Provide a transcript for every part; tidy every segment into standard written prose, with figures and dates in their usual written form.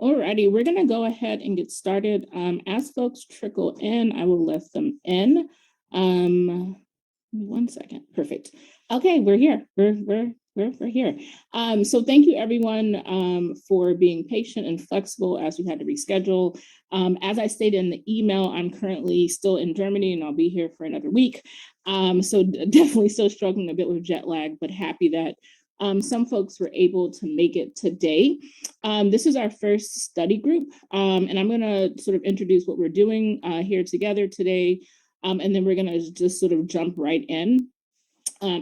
Alrighty, we're going to go ahead and get started. As folks trickle in, I will let them in. 1 second. Perfect. Okay, we're here. We're here. So thank you everyone for being patient and flexible as we had to reschedule. As I stated in the email, I'm currently still in Germany and I'll be here for another week. So definitely still struggling a bit with jet lag, but happy that some folks were able to make it today. This is our first study group, and I'm going to sort of introduce what we're doing here together today, and then we're going to just sort of jump right in.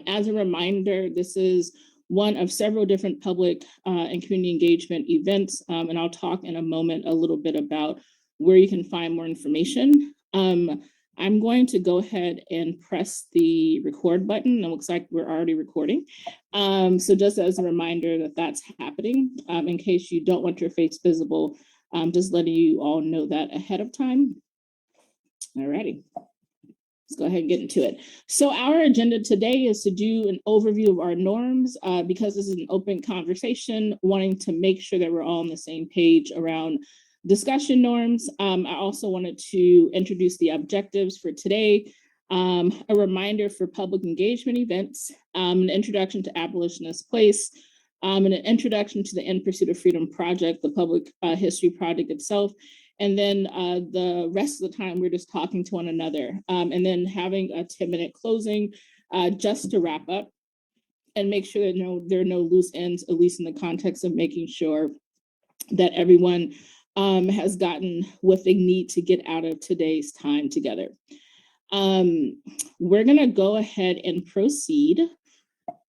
As a reminder, this is one of several different public and community engagement events, and I'll talk in a moment a little bit about where you can find more information. I'm going to go ahead and press the record button. It looks like we're already recording. So just as a reminder that that's happening, in case you don't want your face visible, just letting you all know that ahead of time. Alrighty, let's go ahead and get into it. So our agenda today is to do an overview of our norms, because this is an open conversation, wanting to make sure that we're all on the same page around discussion norms. I also wanted to introduce the objectives for today, a reminder for public engagement events, an introduction to Abolitionist Place, and an introduction to the In Pursuit of Freedom project, the public history project itself. And then the rest of the time, we're just talking to one another, and then having a 10-minute closing just to wrap up and make sure that there are no loose ends, at least in the context of making sure that everyone has gotten what they need to get out of today's time together. We're going to go ahead and proceed.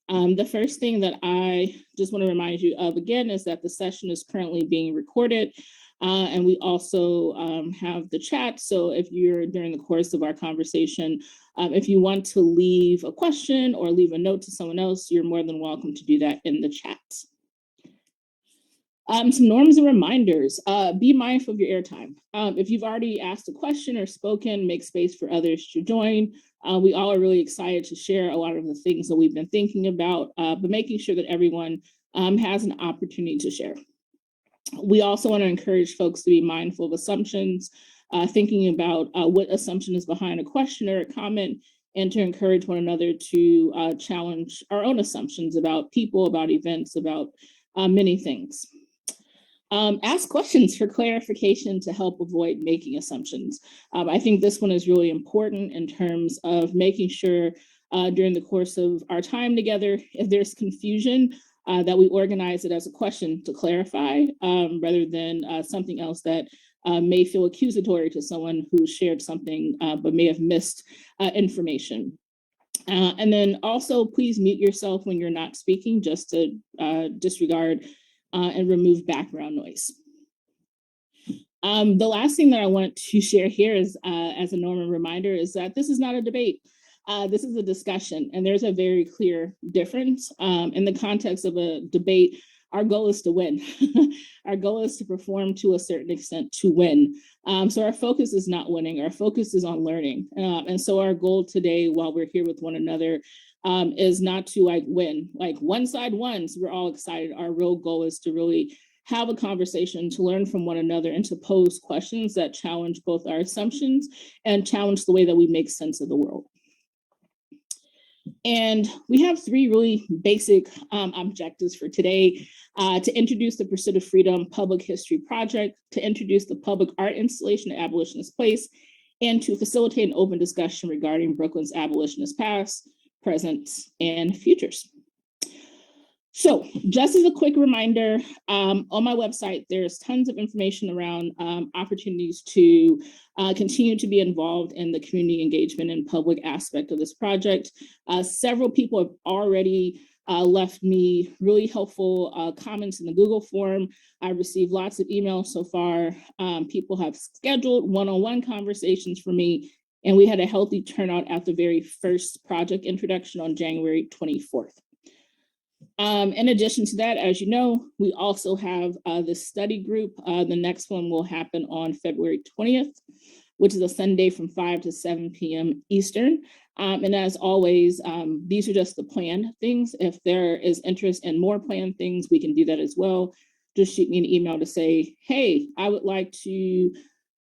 The first thing that I just want to remind you of again is that the session is currently being recorded, and we also have the chat. So if you're during the course of our conversation, if you want to leave a question or leave a note to someone else, you're more than welcome to do that in the chat. Some norms and reminders. Be mindful of your airtime. If you've already asked a question or spoken, make space for others to join. We all are really excited to share a lot of the things that we've been thinking about, but making sure that everyone has an opportunity to share. We also want to encourage folks to be mindful of assumptions, thinking about what assumption is behind a question or a comment, and to encourage one another to challenge our own assumptions about people, about events, about many things. Ask questions for clarification to help avoid making assumptions. I think this one is really important in terms of making sure during the course of our time together, if there's confusion, that we organize it as a question to clarify rather than something else that may feel accusatory to someone who shared something but may have missed information. And then also please mute yourself when you're not speaking, just to disregard and remove background noise. The last thing that I want to share here is, as a norm and reminder, is that this is not a debate. This is a discussion, and there's a very clear difference. In the context of a debate, our goal is to win. Our goal is to perform to a certain extent to win. So our focus is not winning, our focus is on learning. And so our goal today, while we're here with one another, is not to win, one side won, so we're all excited. Our real goal is to really have a conversation, to learn from one another, and to pose questions that challenge both our assumptions and challenge the way that we make sense of the world. And we have three really basic objectives for today: to introduce the Pursuit of Freedom Public History Project, to introduce the public art installation at Abolitionist Place, and to facilitate an open discussion regarding Brooklyn's abolitionist past, present, and futures. So just as a quick reminder, on my website, there's tons of information around opportunities to continue to be involved in the community engagement and public aspect of this project. Several people have already left me really helpful comments in the Google form. I've received lots of emails so far. People have scheduled one-on-one conversations for me, and we had a healthy turnout at the very first project introduction on January 24th. In addition to that, as you know, we also have the study group. The next one will happen on February 20th, which is a Sunday from 5 to 7 p.m. Eastern. And as always, these are just the planned things. If there is interest in more planned things, we can do that as well. just shoot me an email to say, hey, I would like to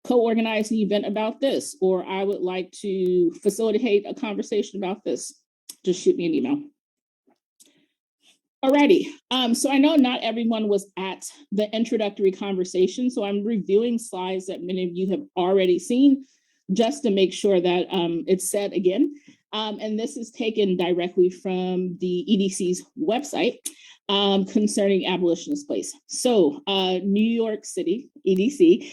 co-organize an event about this, or I would like to facilitate a conversation about this. Just shoot me an email. Alrighty, so I know not everyone was at the introductory conversation, so I'm reviewing slides that many of you have already seen, just to make sure that it's said again. And this is taken directly from the EDC's website concerning Abolitionist Place. So New York City, EDC,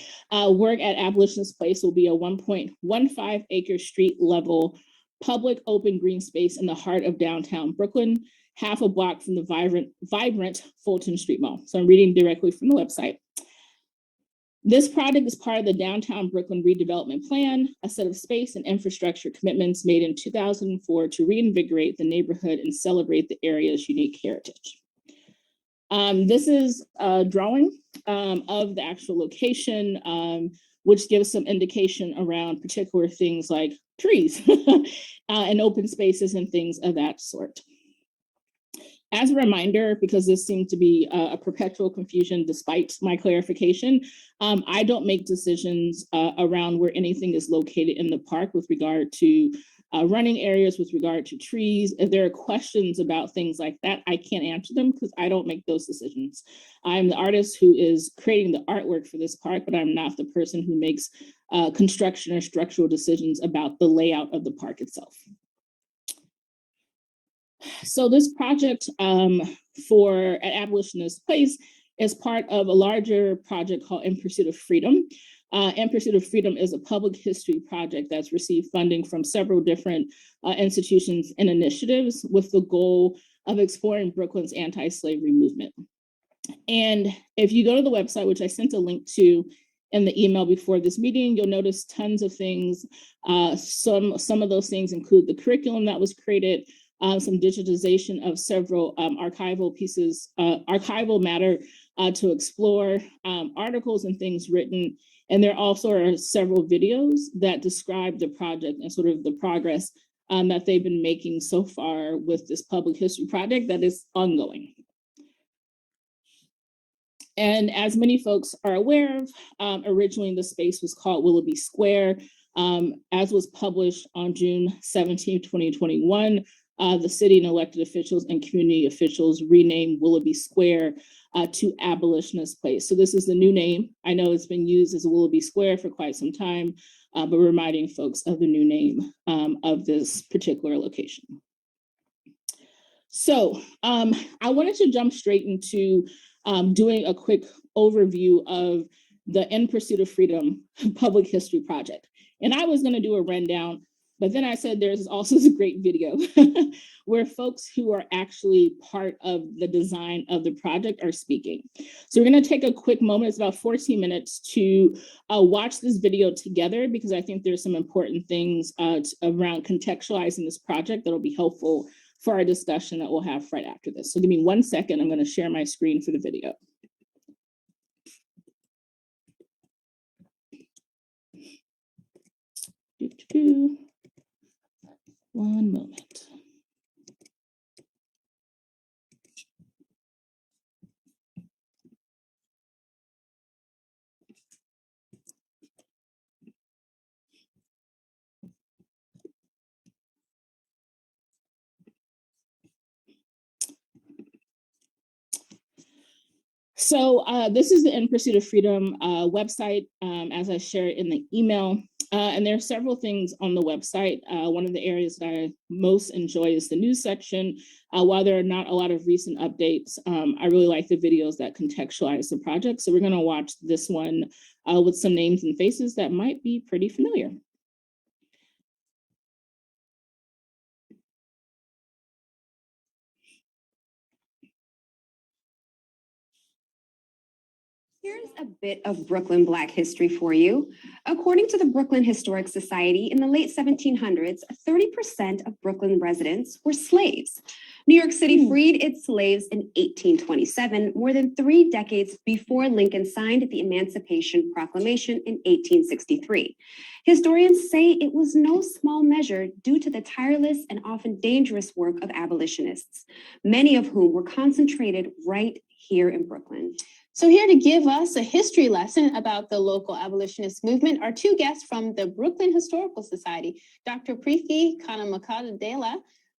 work at Abolitionist Place will be a 1.15 acre street level public open green space in the heart of downtown Brooklyn, half a block from the vibrant Fulton Street Mall. So I'm reading directly from the website. This project is part of the Downtown Brooklyn Redevelopment Plan, a set of space and infrastructure commitments made in 2004 to reinvigorate the neighborhood and celebrate the area's unique heritage. This is a drawing of the actual location, which gives some indication around particular things like trees and open spaces and things of that sort. As a reminder, because this seemed to be a perpetual confusion despite my clarification, I don't make decisions around where anything is located in the park with regard to running areas, with regard to trees. If there are questions about things like that, I can't answer them because I don't make those decisions. I'm the artist who is creating the artwork for this park, but I'm not the person who makes construction or structural decisions about the layout of the park itself. So this project for at Abolitionist Place is part of a larger project called In Pursuit of Freedom. In Pursuit of Freedom is a public history project that's received funding from several different institutions and initiatives with the goal of exploring Brooklyn's anti-slavery movement. And if you go to the website, which I sent a link to in the email before this meeting, you'll notice tons of things. Some of those things include the curriculum that was created, some digitization of several archival pieces, archival matter to explore, articles and things written. And there also are several videos that describe the project and sort of the progress that they've been making so far with this public history project that is ongoing. And as many folks are aware of, originally the space was called Willoughby Square. As was published on June 17, 2021, the city and elected officials and community officials renamed Willoughby Square to Abolitionist Place. So this is the new name. I know it's been used as Willoughby Square for quite some time, but reminding folks of the new name of this particular location. So I wanted to jump straight into doing a quick overview of the In Pursuit of Freedom public history project. And I was going to do a rundown, but then I said there's also this great video where folks who are actually part of the design of the project are speaking. So we're going to take a quick moment, it's about 14 minutes, to watch this video together, because I think there's some important things around contextualizing this project that'll be helpful for our discussion that we'll have right after this. So give me 1 second, I'm going to share my screen for the video. One moment. So this is the In Pursuit of Freedom website, as I shared in the email. And there are several things on the website. One of the areas that I most enjoy is the news section. While there are not a lot of recent updates, I really like the videos that contextualize the project. So we're going to watch this one with some names and faces that might be pretty familiar. Here's a bit of Brooklyn Black history for you. According to the Brooklyn Historic Society, in the late 1700s, 30% of Brooklyn residents were slaves. New York City freed its slaves in 1827, more than 3 decades before Lincoln signed the Emancipation Proclamation in 1863. Historians say it was no small measure due to the tireless and often dangerous work of abolitionists, many of whom were concentrated right here in Brooklyn. So here to give us a history lesson about the local abolitionist movement are two guests from the Brooklyn Historical Society, Dr. Preeti Kameelah,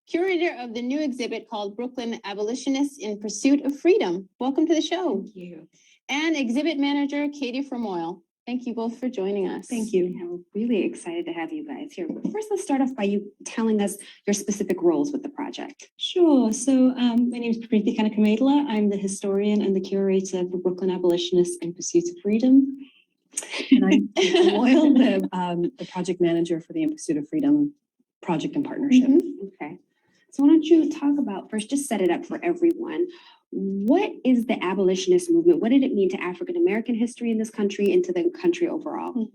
curator of the new exhibit called Brooklyn Abolitionists in Pursuit of Freedom. Welcome to the show. Thank you. And exhibit manager, Katie Fermoyle. Thank you both for joining us. Thank you. Yeah, we're really excited to have you guys here. But first, let's start off by you telling us your specific roles with the project. Sure. So my name is Preeti Kameelah. I'm the historian and the curator for Brooklyn Abolitionists in Pursuit of Freedom. And I'm Loyal, the project manager for the In Pursuit of Freedom project and partnership. Okay. So why don't you talk about first, just set it up for everyone. What is the abolitionist movement? What did it mean to African American history in this country and to the country overall?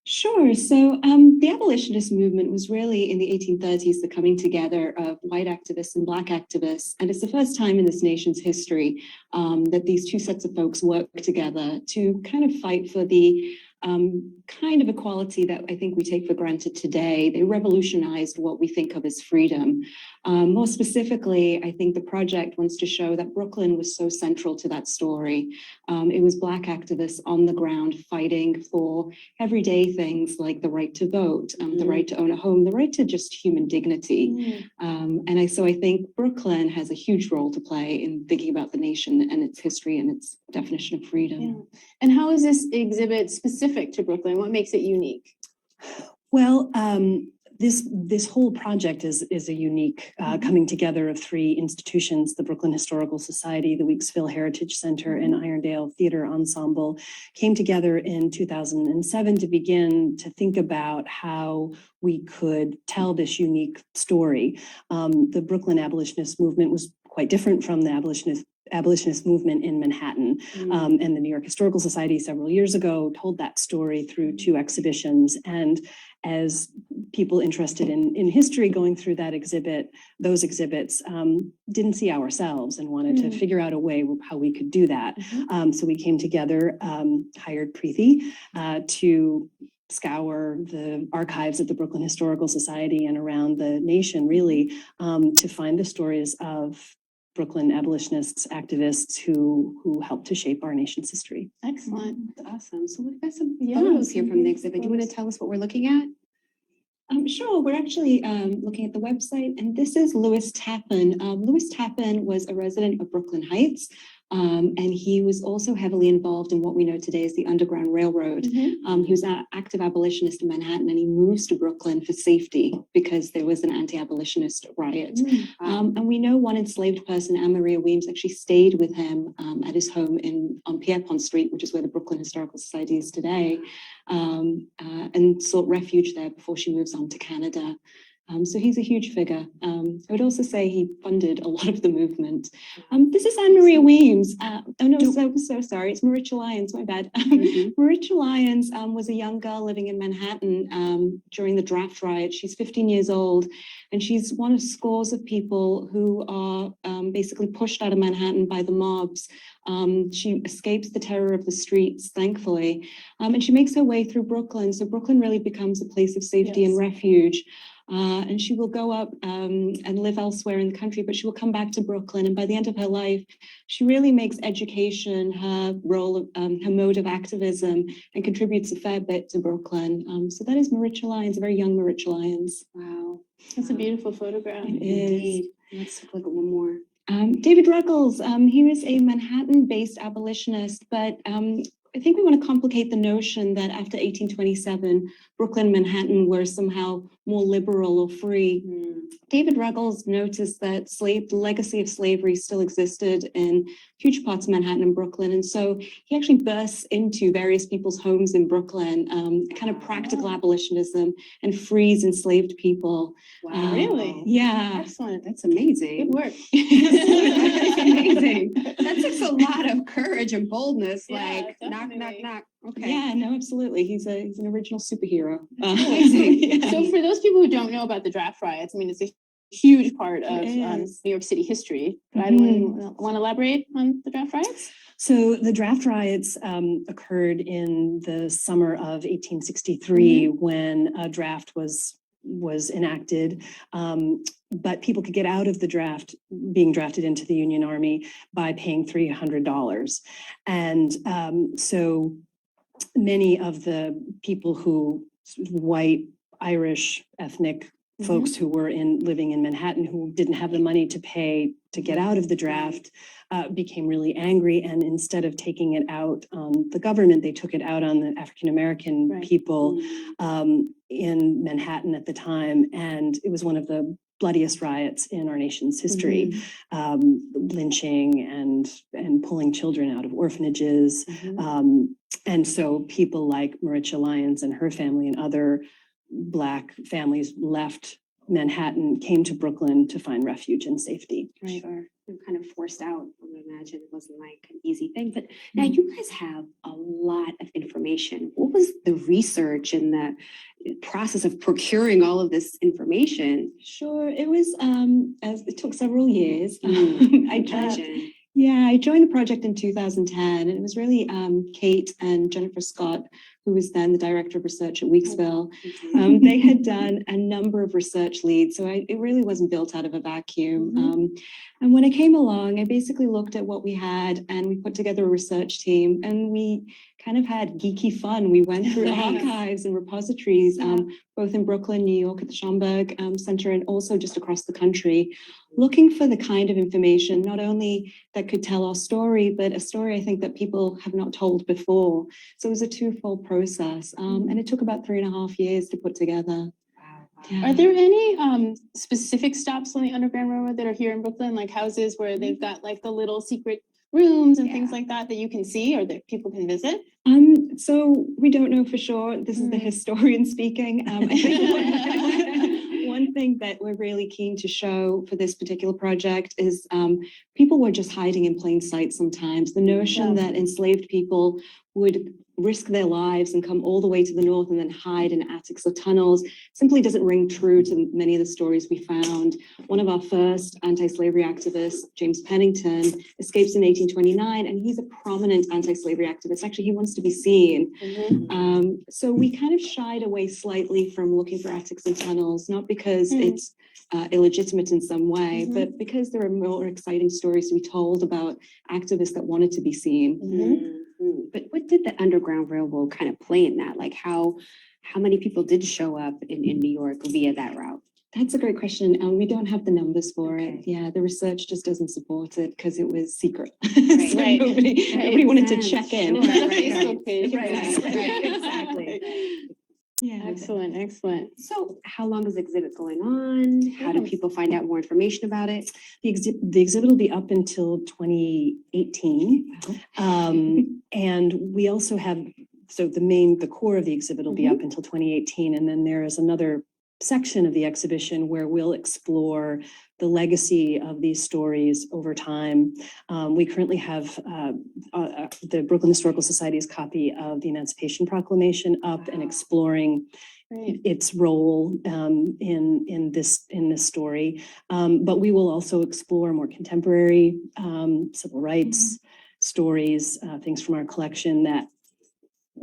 Sure. So the abolitionist movement was really in the 1830s the coming together of white activists and Black activists. And it's the first time in this nation's history that these two sets of folks work together to kind of fight for the kind of equality that I think we take for granted today. They revolutionized what we think of as freedom. More specifically, I think the project wants to show that Brooklyn was so central to that story. It was Black activists on the ground fighting for everyday things like the right to vote, the right to own a home, the right to just human dignity. So I think Brooklyn has a huge role to play in thinking about the nation and its history and its definition of freedom. Yeah. And how is this exhibit specific to Brooklyn? What makes it unique? Well, this whole project is a unique coming together of three institutions: the Brooklyn Historical Society, the Weeksville Heritage Center, and Irondale Theater Ensemble came together in 2007 to begin to think about how we could tell this unique story. The Brooklyn abolitionist movement was quite different from the abolitionist movement in Manhattan. And the New York Historical Society several years ago told that story through two exhibitions. And as people interested in history going through those exhibits didn't see ourselves and wanted to figure out a way how we could do that. So we came together, hired Preeti to scour the archives of the Brooklyn Historical Society and around the nation, really, to find the stories of Brooklyn abolitionists, activists who helped to shape our nation's history. Excellent. That's awesome. So we've got some photos here from the exhibit. Do you want to tell us what we're looking at? Sure. We're actually looking at the website, and this is Louis Taplin. Louis Taplin was a resident of Brooklyn Heights, and he was also heavily involved in what we know today as the Underground Railroad. He was an active abolitionist in Manhattan, and he moves to Brooklyn for safety because there was an anti-abolitionist riot. And we know one enslaved person, Anne Maria Weems, actually stayed with him at his home on Pierpont Street, which is where the Brooklyn Historical Society is today, and sought refuge there before she moves on to Canada. So he's a huge figure. I would also say he funded a lot of the movement. This is Anne Maria Weems. So sorry. It's Maritza Lyons, my bad. Maritza Lyons was a young girl living in Manhattan during the draft riot. She's 15 years old, and she's one of scores of people who are basically pushed out of Manhattan by the mobs. She escapes the terror of the streets, thankfully, and she makes her way through Brooklyn. So Brooklyn really becomes a place of safety and refuge. And she will go up and live elsewhere in the country, but she will come back to Brooklyn. And by the end of her life, she really makes education her role, her mode of activism, and contributes a fair bit to Brooklyn. So that is Maritza Lyons, a very young Maritza Lyons. Wow. That's a beautiful photograph. It is. Indeed. Let's look at one more. David Ruggles, he was a Manhattan-based abolitionist, but I think we want to complicate the notion that after 1827, Brooklyn and Manhattan were somehow more liberal or free. David Ruggles noticed that the legacy of slavery still existed in huge parts of Manhattan and Brooklyn. And so he actually bursts into various people's homes in Brooklyn, kind of practical abolitionism, and frees enslaved people. Wow. Really? Yeah. Excellent. That's amazing. Good work. That's amazing. That takes a lot of courage and boldness. Yeah, Like knock, knock, definitely. knock. Okay. Yeah, no, absolutely. He's an original superhero. amazing. Yeah. So for those people who don't know about the draft riots, I mean, it's a huge part of It New is. York City history. But anyone want to elaborate on the draft riots? So the draft riots occurred in the summer of 1863 when a draft was was enacted. But people could get out of the draft, being drafted into the Union Army by paying $300. And so many of the people who, white, Irish, ethnic folks who were living in Manhattan who didn't have the money to pay to get out of the draft became really angry. And instead of taking it out on the government, they took it out on the African-American people in Manhattan at the time. And it was one of the bloodiest riots in our nation's history, lynching and pulling children out of orphanages. And so people like Maritcha Lyons and her family and other Black families left Manhattan, came to Brooklyn to find refuge and safety. Right. Sure. And kind of forced out. I would imagine it wasn't like an easy thing. But now you guys have a lot of information. What was the research and the process of procuring all of this information? Sure, it was as it took several years. I I joined the project in 2010, and it was really Kate and Jennifer Scott, who was then the director of research at Weeksville. They had done a number of research leads, so it really wasn't built out of a vacuum. And when I came along, I basically looked at what we had, and we put together a research team, and we kind of had geeky fun. We went through archives and repositories, both in Brooklyn, New York at the Schomburg Center, and also just across the country, looking for the kind of information, not only that could tell our story, but a story I think that people have not told before. So it was a twofold process, and it took about 3.5 years to put together. Are there any specific stops on the Underground Railroad that are here in Brooklyn, like houses where they've got like the little secret rooms and things like that you can see or that people can visit? So we don't know for sure. This is the historian speaking. I think one thing that we're really keen to show for this particular project is people were just hiding in plain sight sometimes. The notion that enslaved people would risk their lives and come all the way to the north and then hide in attics or tunnels simply doesn't ring true to many of the stories we found. One of our first anti-slavery activists, James Pennington, escapes in 1829, and he's a prominent anti-slavery activist. Actually, he wants to be seen. So we kind of shied away slightly from looking for attics and tunnels, not because it's illegitimate in some way, but because there are more exciting stories to be told about activists that wanted to be seen. But what did the Underground Railroad kind of play in that? Like how many people did show up in New York via that route? That's a great question. We don't have the numbers for it. Yeah, the research just doesn't support it because it was secret. Right. So nobody wanted to check in. Exactly. Yeah. Excellent. So how long is the exhibit going on? How do people find out more information about it? The exhibit will be up until 2018. And we also have, so the core of the exhibit will be up until 2018. And then there is another section of the exhibition where we'll explore the legacy of these stories over time. We currently have the Brooklyn Historical Society's copy of the Emancipation Proclamation up and exploring its role in this story. But we will also explore more contemporary civil rights stories, things from our collection that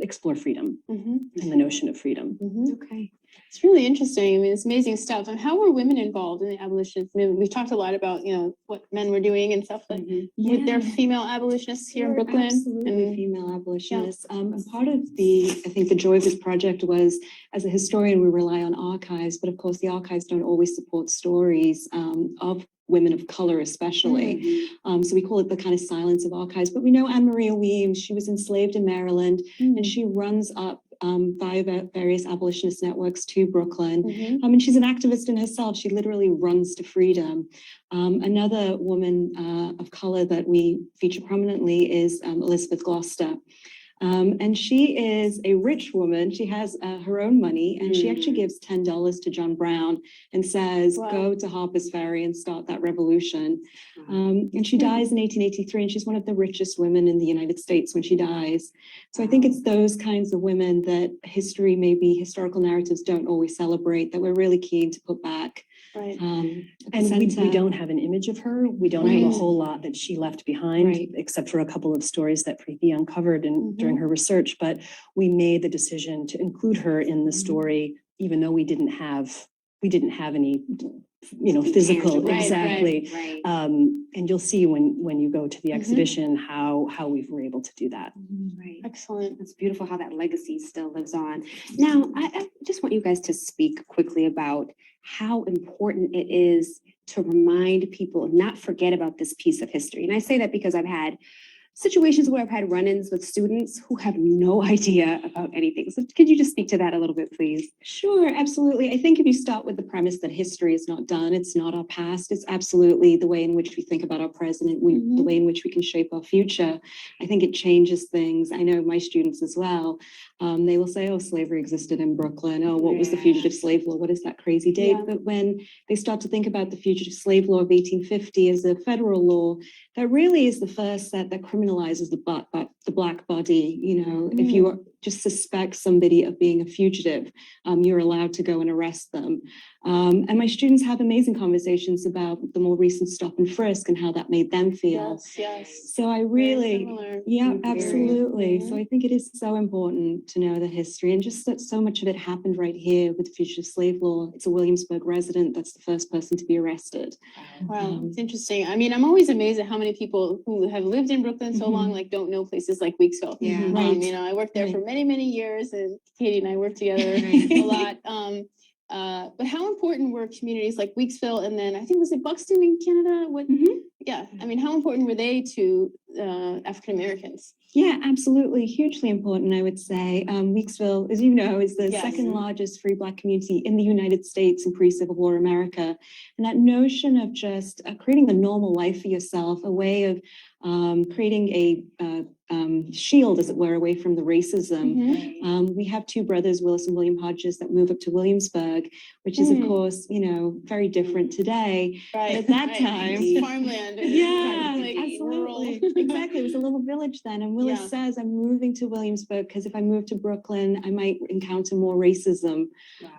explore freedom and the notion of freedom. Okay. It's really interesting. I mean, it's amazing stuff. And how were women involved in the abolitionist movement? We've talked a lot about, what men were doing and stuff, but with their female abolitionists here in Brooklyn. Absolutely, female abolitionists. And part of I think the joy of this project was, as a historian, we rely on archives, but of course the archives don't always support stories of women of color especially. So we call it the kind of silence of archives. But we know Anne Maria Weems, she was enslaved in Maryland, and she runs up via various abolitionist networks to Brooklyn. And she's an activist in herself. She literally runs to freedom. Another woman of color that we feature prominently is Elizabeth Gloucester. And she is a rich woman. She has her own money, and she actually gives $10 to John Brown and says, go to Harper's Ferry and start that revolution. And she dies in 1883, and she's one of the richest women in the United States when she dies. So I think it's those kinds of women that historical narratives don't always celebrate, that we're really keen to put back. Right. And we don't have an image of her. We don't have a whole lot that she left behind, except for a couple of stories that Preeti uncovered during her research. But we made the decision to include her in the story, even though we didn't have we didn't have any, physical, Tangible. Right, exactly. Right. And you'll see when you go to the exhibition how we were able to do that. Right. Excellent. It's beautiful how that legacy still lives on. Now, I just want you guys to speak quickly about how important it is to remind people, not forget about this piece of history. And I say that because I've had situations where I've had run-ins with students who have no idea about anything. So could you just speak to that a little bit, please? Sure, absolutely. I think if you start with the premise that history is not done, it's not our past, it's absolutely the way in which we think about our present, the way in which we can shape our future. I think it changes things. I know my students as well. They will say, oh, slavery existed in Brooklyn. Oh, what was the Fugitive Slave Law? What is that crazy date? Yeah. But when they start to think about the Fugitive Slave Law of 1850 as a federal law, that really is the first set that criminalizes the black body. If you just suspect somebody of being a fugitive, you're allowed to go and arrest them. And my students have amazing conversations about the more recent stop and frisk and how that made them feel. Yes. So I Very really, similar. yeah, Very. absolutely. So I think it is so important to know the history, and just that so much of it happened right here with the Fugitive Slave Law. It's a Williamsburg resident that's the first person to be arrested. Wow, it's interesting. I mean, I'm always amazed at how many people who have lived in Brooklyn so long, like don't know places like Weeksville. Yeah. Right. I worked there for many, many years, and Katie and I worked together Right. a lot. But how important were communities like Weeksville, and then I think was it Buxton in Canada? Yeah, I mean, how important were they to African Americans? Yeah, absolutely. Hugely important, I would say. Weeksville, as you know, is the Yes. second largest free Black community in the United States in pre-Civil War America. And that notion of just creating a normal life for yourself, a way of creating a shield, as it were, away from the racism. We have two brothers, Willis and William Hodges, that move up to Williamsburg, which is, of course, very different today. Right. At that right. time, It's farmland. and yeah, like rural. absolutely. Exactly. It was a little village then. And Willis Yeah. says, I'm moving to Williamsburg because if I move to Brooklyn, I might encounter more racism.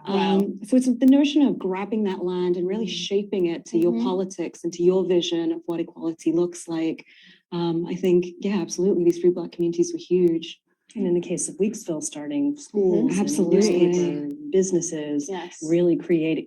Wow. So it's the notion of grabbing that land and really shaping it to your politics and to your vision of what equality looks like. I think, yeah, absolutely. These free Black communities were huge. And in the case of Weeksville, starting schools, and Absolutely. newspaper, businesses, Yes. really creating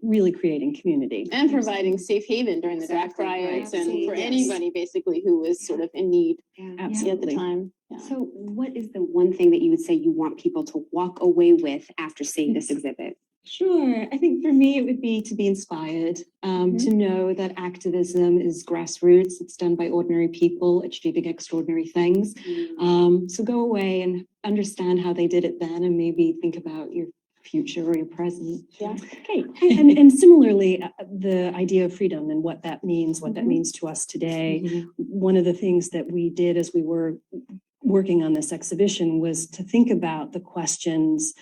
community. And providing safe haven during the draft Exactly, right. riots and for Absolutely, yes. anybody basically who was sort of in need Yeah. at the Absolutely. time. Yeah. So what is the one thing that you would say you want people to walk away with after seeing this exhibit? Sure. I think for me, it would be to be inspired, to know that activism is grassroots. It's done by ordinary people achieving extraordinary things. So go away and understand how they did it then, and maybe think about your future or your present. Yeah. Okay, and similarly, the idea of freedom and what that means, what that means to us today. One of the things that we did as we were working on this exhibition was to think about the questions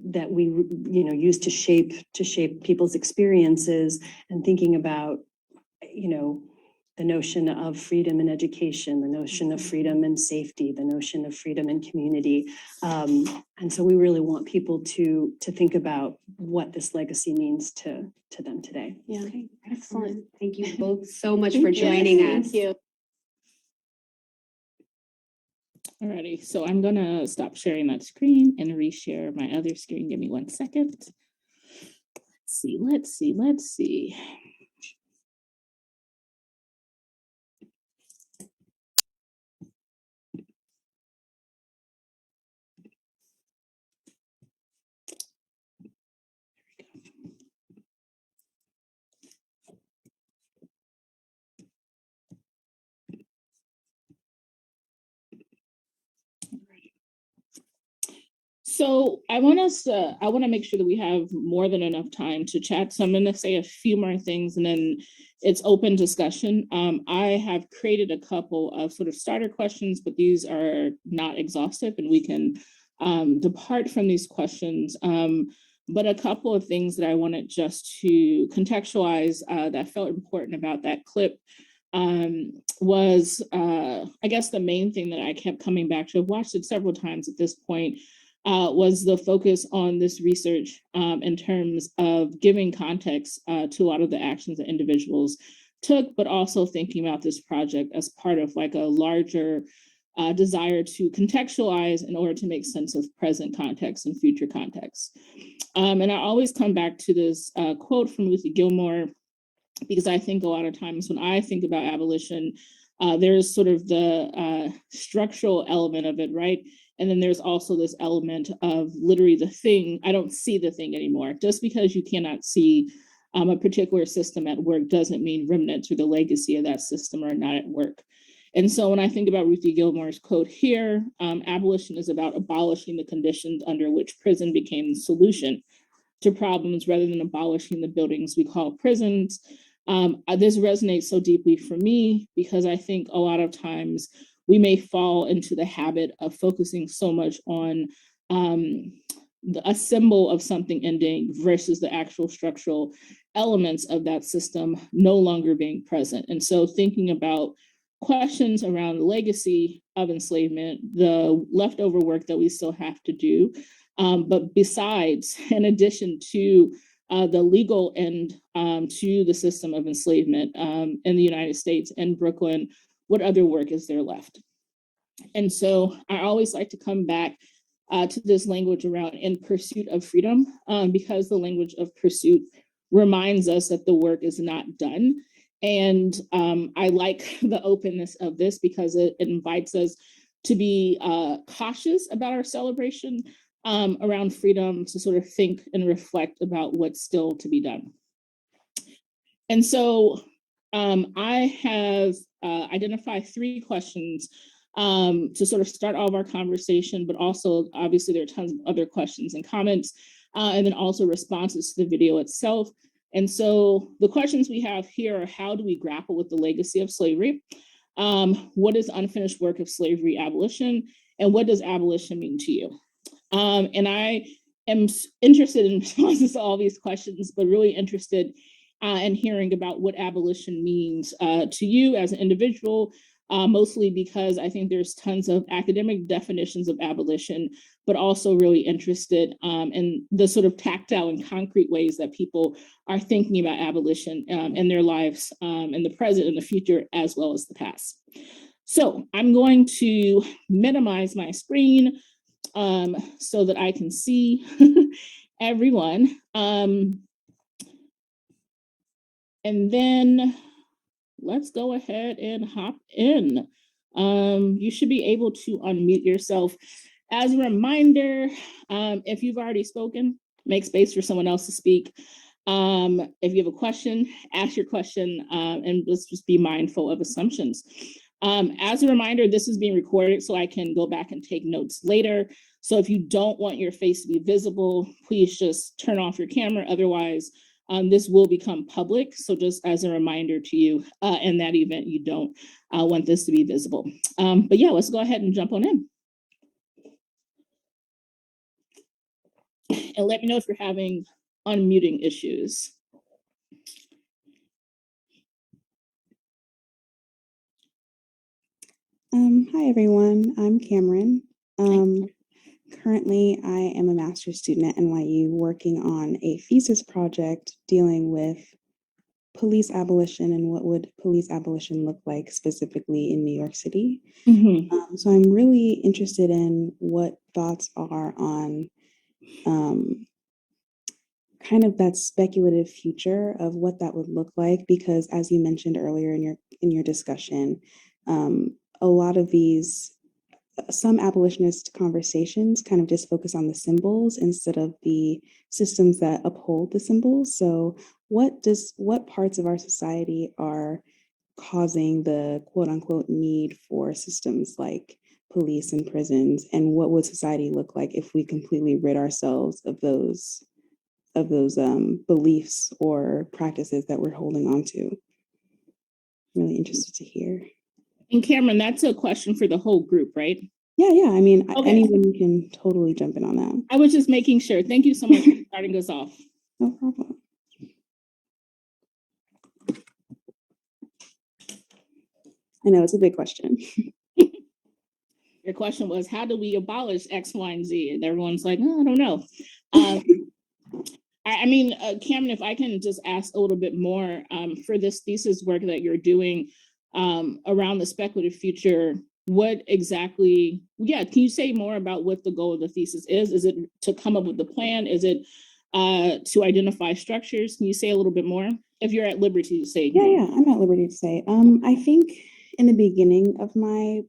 that we use to shape people's experiences, and thinking about the notion of freedom and education, the notion of freedom and safety, the notion of freedom and community. And so we really want people to think about what this legacy means to them today. Yeah. Okay, excellent. Thank you both so much for joining Yes, us. Thank you. Alrighty, so I'm gonna stop sharing that screen and reshare my other screen. Give me 1 second. Let's see. So I want to make sure that we have more than enough time to chat. So I'm going to say a few more things and then it's open discussion. I have created a couple of sort of starter questions, but these are not exhaustive and we can depart from these questions. But a couple of things that I wanted just to contextualize that felt important about that clip was, I guess the main thing that I kept coming back to, I've watched it several times at this point, was the focus on this research in terms of giving context to a lot of the actions that individuals took, but also thinking about this project as part of like a larger desire to contextualize in order to make sense of present context and future context. And I always come back to this quote from Ruthie Gilmore, because I think a lot of times when I think about abolition, there's sort of the structural element of it, right? And then there's also this element of literally the thing. I don't see the thing anymore. Just because you cannot see a particular system at work doesn't mean remnants or the legacy of that system are not at work. And so when I think about Ruthie Gilmore's quote here, abolition is about abolishing the conditions under which prison became the solution to problems rather than abolishing the buildings we call prisons. This resonates so deeply for me because I think a lot of times we may fall into the habit of focusing so much on a symbol of something ending versus the actual structural elements of that system no longer being present. And so thinking about questions around the legacy of enslavement, the leftover work that we still have to do, but besides, in addition to the legal end to the system of enslavement in the United States and Brooklyn, what other work is there left? And so I always like to come back to this language around in pursuit of freedom, because the language of pursuit reminds us that the work is not done. And I like the openness of this because it invites us to be cautious about our celebration around freedom, to sort of think and reflect about what's still to be done. And so I have identified 3 questions to sort of start all of our conversation, but also obviously there are tons of other questions and comments, and then also responses to the video itself. And so the questions we have here are: how do we grapple with the legacy of slavery? What is the unfinished work of slavery abolition? And what does abolition mean to you? And I am interested in responses to all these questions, but really interested in hearing about what abolition means to you as an individual, mostly because I think there's tons of academic definitions of abolition, but also really interested in the sort of tactile and concrete ways that people are thinking about abolition in their lives, in the present and the future, as well as the past. So I'm going to minimize my screen so that I can see everyone. And then let's go ahead and hop in. You should be able to unmute yourself. As a reminder, if you've already spoken, make space for someone else to speak. If you have a question, ask your question, and let's just be mindful of assumptions. As a reminder, this is being recorded so I can go back and take notes later. So if you don't want your face to be visible, please just turn off your camera. Otherwise, this will become public. So just as a reminder to you, in that event, you don't want this to be visible. But yeah, let's go ahead and jump on in. And let me know if you're having unmuting issues. Hi, everyone. I'm Cameron. Currently, I am a master's student at NYU working on a thesis project dealing with police abolition and what would police abolition look like specifically in New York City. Mm-hmm. So I'm really interested in what thoughts are on kind of that speculative future of what that would look like, because as you mentioned earlier in your discussion, a lot of some abolitionist conversations kind of just focus on the symbols instead of the systems that uphold the symbols. So what parts of our society are causing the quote unquote need for systems like police and prisons, and what would society look like if we completely rid ourselves of those beliefs or practices that we're holding on to? I'm really interested to hear. And Cameron, that's a question for the whole group, right? Yeah. I mean, okay. Anyone can totally jump in on that. I was just making sure. Thank you so much for starting us off. No problem. I know it's a big question. Your question was, how do we abolish X, Y, and Z? And everyone's like, oh, I don't know. Cameron, if I can just ask a little bit more for this thesis work that you're doing around the speculative future what exactly, yeah, can you say more about what the goal of the thesis is? Is it to come up with the plan? Is it to identify structures? Can you say a little bit more? If you're at liberty to say more. Yeah, I'm at liberty to say. I think in the beginning of my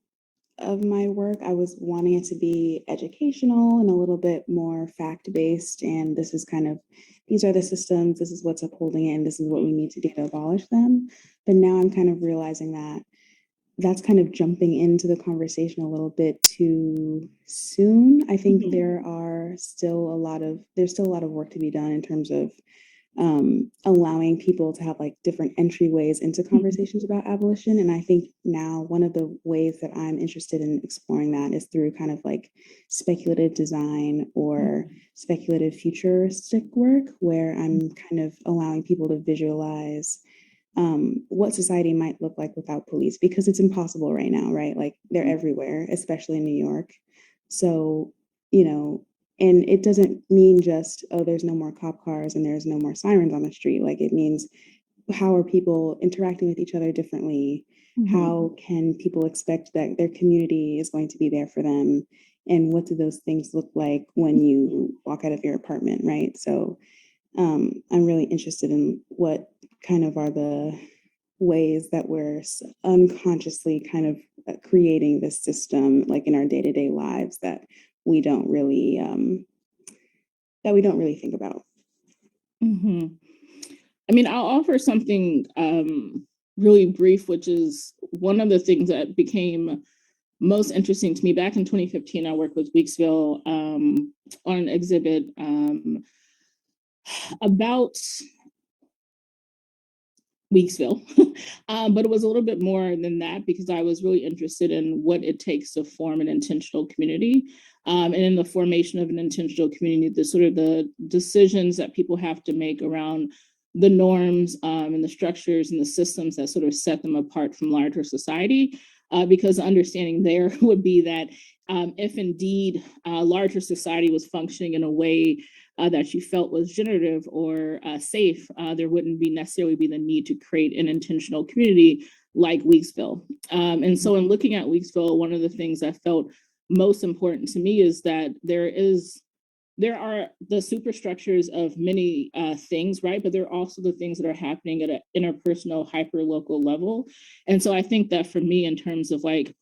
work, I was wanting it to be educational and a little bit more fact-based. And this is kind of, these are the systems, this is what's upholding it, and this is what we need to do to abolish them. But now I'm kind of realizing that that's kind of jumping into the conversation a little bit too soon. I think there's still a lot of work to be done in terms of allowing people to have like different entryways into conversations about abolition. And I think now one of the ways that I'm interested in exploring that is through kind of like speculative design or speculative futuristic work, where I'm kind of allowing people to visualize what society might look like without police, because it's impossible right now, right? Like they're everywhere, especially in New York. So, you know, and it doesn't mean just, oh, there's no more cop cars and there's no more sirens on the street. Like it means, how are people interacting with each other differently? How can people expect that their community is going to be there for them? And what do those things look like when you walk out of your apartment, right? So I'm really interested in what kind of are the ways that we're unconsciously kind of creating this system, like in our day-to-day lives, that we don't really think about. I mean, I'll offer something really brief, which is one of the things that became most interesting to me. Back in 2015, I worked with Weeksville on an exhibit about Weeksville, but it was a little bit more than that, because I was really interested in what it takes to form an intentional community, and in the formation of an intentional community, the sort of the decisions that people have to make around the norms and the structures and the systems that sort of set them apart from larger society, because the understanding there would be that if indeed larger society was functioning in a way that you felt was generative or safe, there wouldn't be necessarily be the need to create an intentional community like Weeksville. And so in looking at Weeksville, one of the things that felt most important to me is that there are the superstructures of many things, right? But there are also the things that are happening at an interpersonal, hyper-local level. And so I think that for me, in terms of like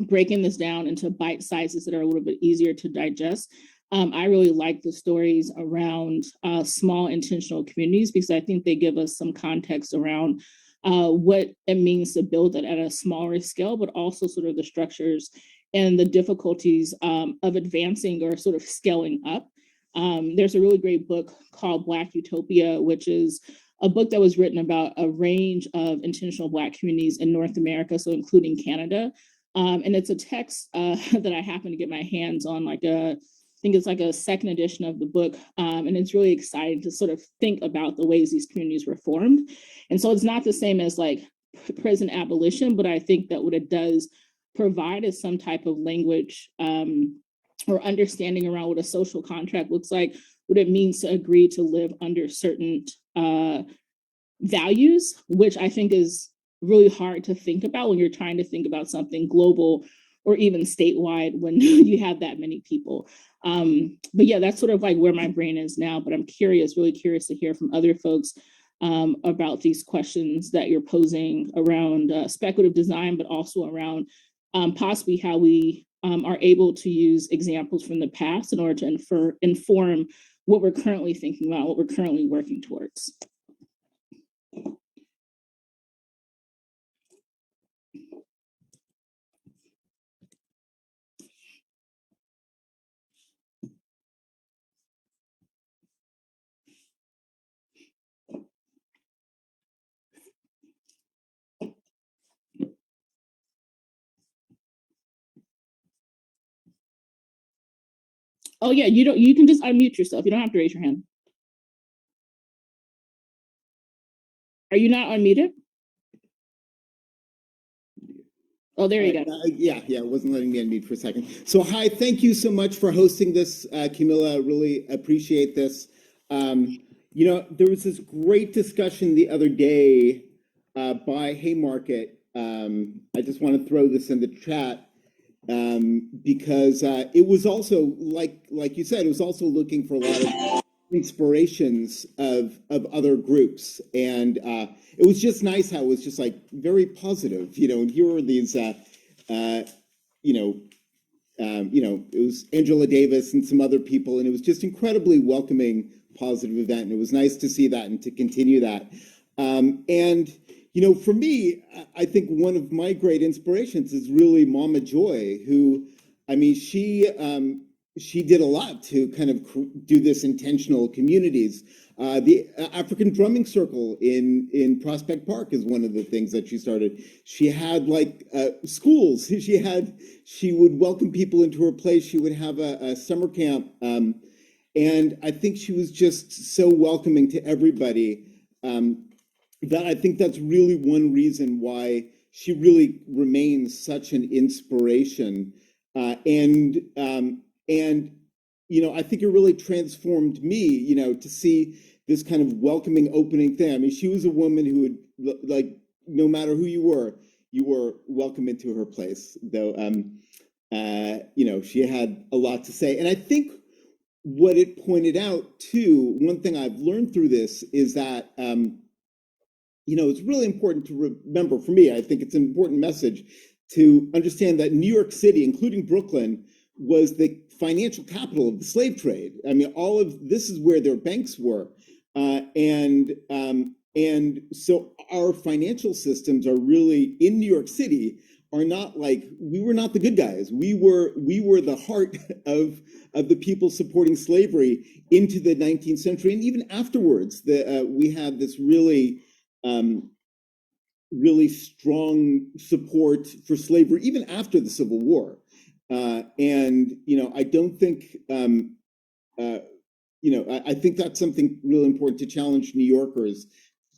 breaking this down into bite sizes that are a little bit easier to digest, I really like the stories around small intentional communities, because I think they give us some context around what it means to build it at a smaller scale, but also sort of the structures and the difficulties of advancing or sort of scaling up. There's a really great book called Black Utopia, which is a book that was written about a range of intentional Black communities in North America, so including Canada. And it's a text that I happen to get my hands on, I think it's like a second edition of the book. And it's really exciting to sort of think about the ways these communities were formed. And so it's not the same as like prison abolition, but I think that what it does provide is some type of language or understanding around what a social contract looks like, what it means to agree to live under certain values, which I think is really hard to think about when you're trying to think about something global or even statewide when you have that many people. But yeah, that's sort of like where my brain is now, but I'm really curious to hear from other folks about these questions that you're posing around speculative design, but also around possibly how we are able to use examples from the past in order to inform what we're currently thinking about, what we're currently working towards. Oh yeah, you can just unmute yourself. You don't have to raise your hand. Are you not unmuted? Oh, there you go. Yeah, it wasn't letting me unmute for a second. So hi, thank you so much for hosting this, Kameelah. Really appreciate this. You know, there was this great discussion the other day by Haymarket I just want to throw this in the chat because it was also like you said, it was also looking for a lot of inspirations of other groups, and it was just nice how it was just like very positive, and here are these it was Angela Davis and some other people, and it was just incredibly welcoming, positive event, and it was nice to see that and to continue that. For me, I think one of my great inspirations is really Mama Joy, who, I mean, she did a lot to kind of do this intentional communities. The African Drumming Circle in Prospect Park is one of the things that she started. She had schools. She would welcome people into her place. She would have a summer camp. And I think she was just so welcoming to everybody that I think that's really one reason why she really remains such an inspiration. I think it really transformed me, to see this kind of welcoming, opening thing. I mean, she was a woman who would, no matter who you were welcome into her place, though, she had a lot to say. And I think what it pointed out too, one thing I've learned through this is that, it's really important to remember, for me, I think it's an important message to understand that New York City, including Brooklyn, was the financial capital of the slave trade. I mean, all of this is where their banks were. And so our financial systems are really, in New York City, are not we were not the good guys. We were the heart of the people supporting slavery into the 19th century. And even afterwards, we had this really strong support for slavery, even after the Civil War. I don't think, I think that's something really important to challenge New Yorkers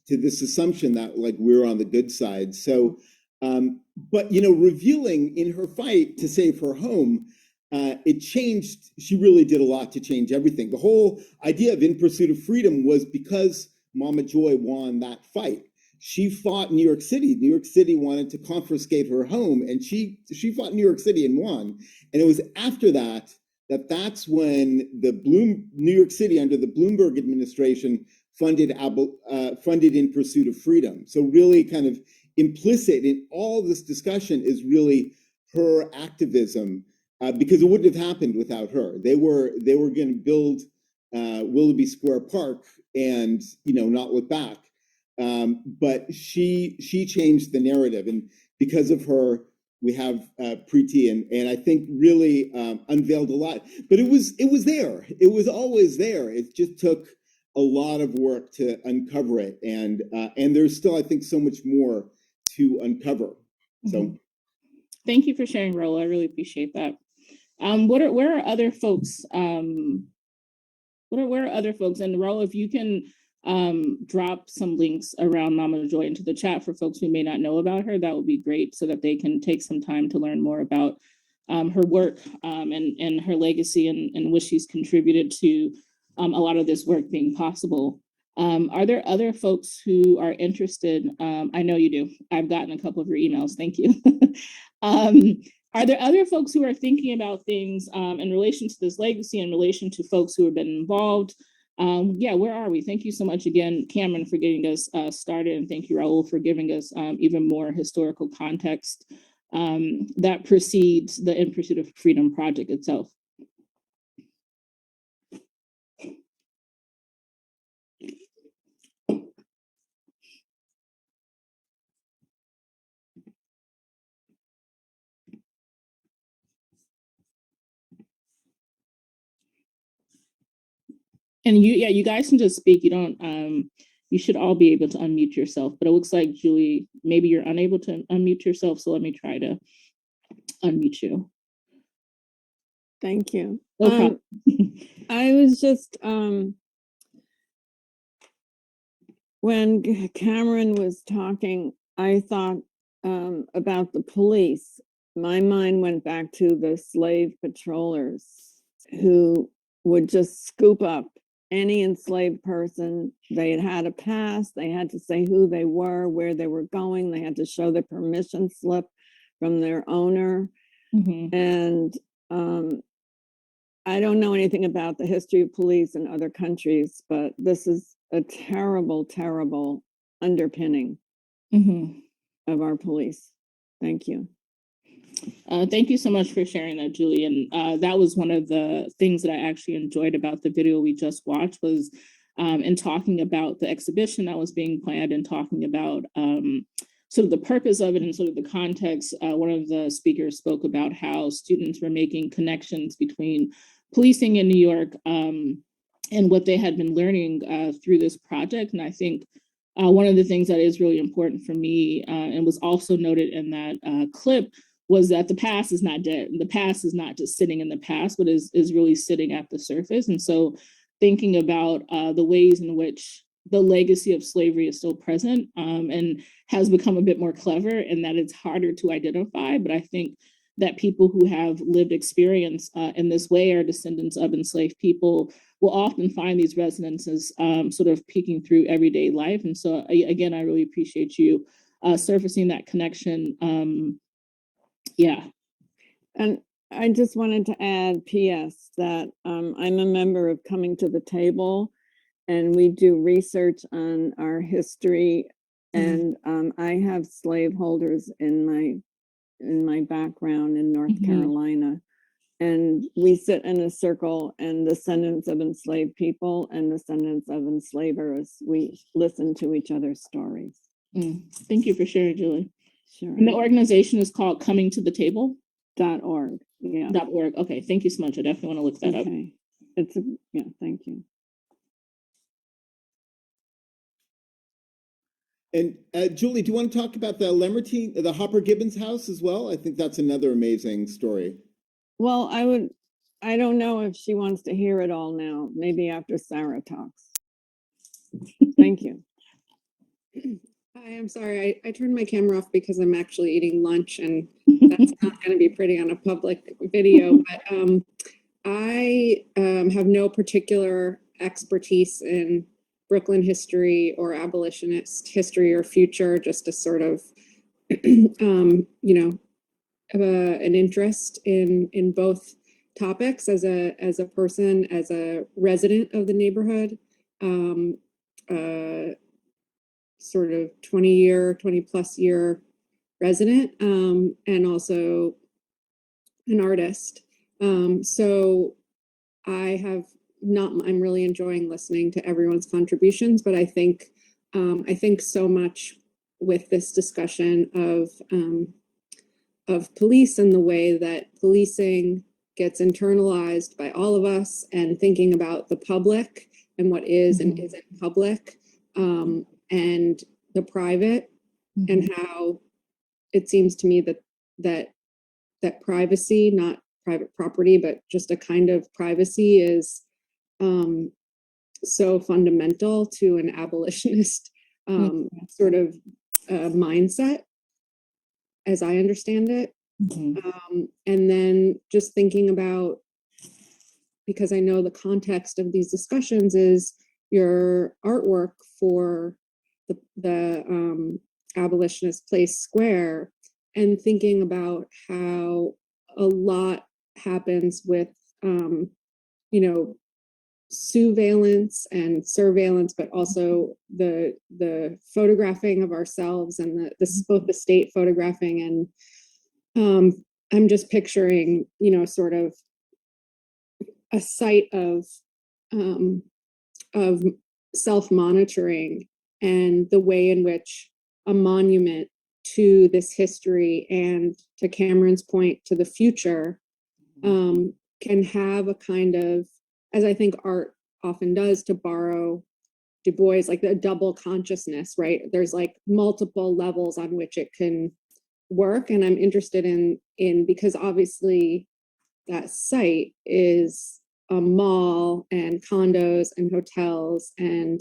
to this assumption that we're on the good side. So, but revealing in her fight to save her home, it changed. She really did a lot to change everything. The whole idea of In Pursuit of Freedom was because Mama Joy won that fight. She fought New York City. New York City wanted to confiscate her home, and she fought New York City and won. And it was after that's when New York City under the Bloomberg administration funded In Pursuit of Freedom. So really kind of implicit in all this discussion is really her activism, because it wouldn't have happened without her. They were going to build Willoughby Square Park and not look back. But she changed the narrative, and because of her, we have Preeti, and I think really unveiled a lot. But it was there. It was always there. It just took a lot of work to uncover it, and there's still, I think, so much more to uncover. So, thank you for sharing, Rolla. I really appreciate that. Where are other folks? Where are other folks? And Rolla, if you can drop some links around Mama Joy into the chat for folks who may not know about her, that would be great, so that they can take some time to learn more about her work and her legacy and what she's contributed to a lot of this work being possible. Are there other folks who are interested? I know you do. I've gotten a couple of your emails. Thank you. Are there other folks who are thinking about things in relation to this legacy, in relation to folks who have been involved? Where are we? Thank you so much again, Cameron, for getting us started, and thank you, Raul, for giving us even more historical context that precedes the In Pursuit of Freedom project itself. And you guys can just speak. You don't, you should all be able to unmute yourself, but it looks like, Julie, maybe you're unable to unmute yourself, so let me try to unmute you. Thank you. No problem. I was just, when Cameron was talking, I thought about the police. My mind went back to the slave patrollers who would just scoop up any enslaved person, they had a pass, they had to say who they were, where they were going, they had to show their permission slip from their owner. And I don't know anything about the history of police in other countries, but this is a terrible, terrible underpinning of our police. Thank you. Thank you so much for sharing that, Julie. And that was one of the things that I actually enjoyed about the video we just watched was in talking about the exhibition that was being planned and talking about sort of the purpose of it and sort of the context. One of the speakers spoke about how students were making connections between policing in New York and what they had been learning through this project. And I think one of the things that is really important for me and was also noted in that clip was that the past is not dead. The past is not just sitting in the past, but is really sitting at the surface. And so thinking about the ways in which the legacy of slavery is still present and has become a bit more clever and that it's harder to identify. But I think that people who have lived experience in this way are descendants of enslaved people will often find these resonances sort of peeking through everyday life. And so again, I really appreciate you surfacing that connection. Yeah. And I just wanted to add PS that I'm a member of Coming to the Table, and we do research on our history. And I have slaveholders in my background in North Carolina. And we sit in a circle, and descendants of enslaved people and descendants of enslavers, we listen to each other's stories. Thank you for sharing, Julie. Sure. And the organization is called Coming to the Table? .org. Yeah. .org. Okay, thank you so much. I definitely want to look that up. It's yeah, thank you. And Julie, do you want to talk about the Hopper Gibbons house as well? I think that's another amazing story. Well, I don't know if she wants to hear it all now. Maybe after Sarah talks. Thank you. Hi, I'm sorry. I turned my camera off because I'm actually eating lunch, and that's not going to be pretty on a public video. But I have no particular expertise in Brooklyn history or abolitionist history or future, just a sort of, an interest in both topics as a person, as a resident of the neighborhood, sort of 20 plus year resident, and also an artist. So I'm really enjoying listening to everyone's contributions, but I think so much with this discussion of police and the way that policing gets internalized by all of us, and thinking about the public and what is and isn't public, and the private, and how it seems to me that privacy, not private property, but just a kind of privacy, is so fundamental to an abolitionist sort of mindset, as I understand it. And then just thinking about, because I know the context of these discussions is your artwork for the Abolitionist Place Square, and thinking about how a lot happens with, surveillance and surveillance, but also the photographing of ourselves and both the state photographing. And I'm just picturing, sort of a site of self-monitoring, and the way in which a monument to this history, and to Cameron's point, to the future, can have a kind of, as I think art often does, to borrow Du Bois, like the double consciousness, right? There's like multiple levels on which it can work. And I'm interested in because obviously that site is a mall and condos and hotels, and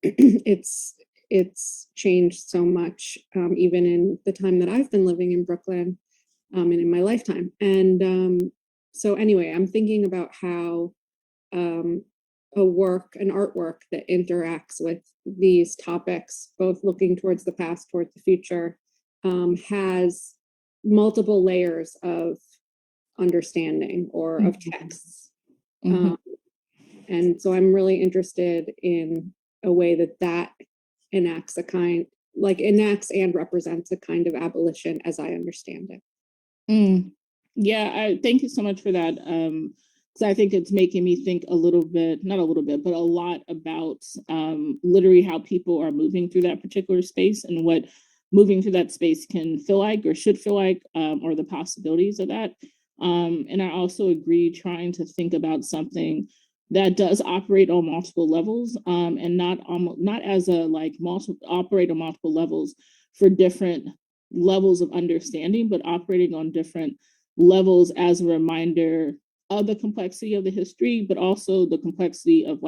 it's changed so much, even in the time that I've been living in Brooklyn, and in my lifetime. And so anyway, I'm thinking about how an artwork that interacts with these topics, both looking towards the past, towards the future, has multiple layers of understanding or of texts. And so I'm really interested in a way that enacts and represents a kind of abolition as I understand it. Yeah, thank you so much for that. Because I think it's making me think a little bit, not a little bit, but a lot about literally how people are moving through that particular space and what moving through that space can feel like or should feel like, or the possibilities of that. And I also agree trying to think about something that does operate on multiple levels, and not as a operate on multiple levels for different levels of understanding, but operating on different levels as a reminder of the complexity of the history, but also the complexity of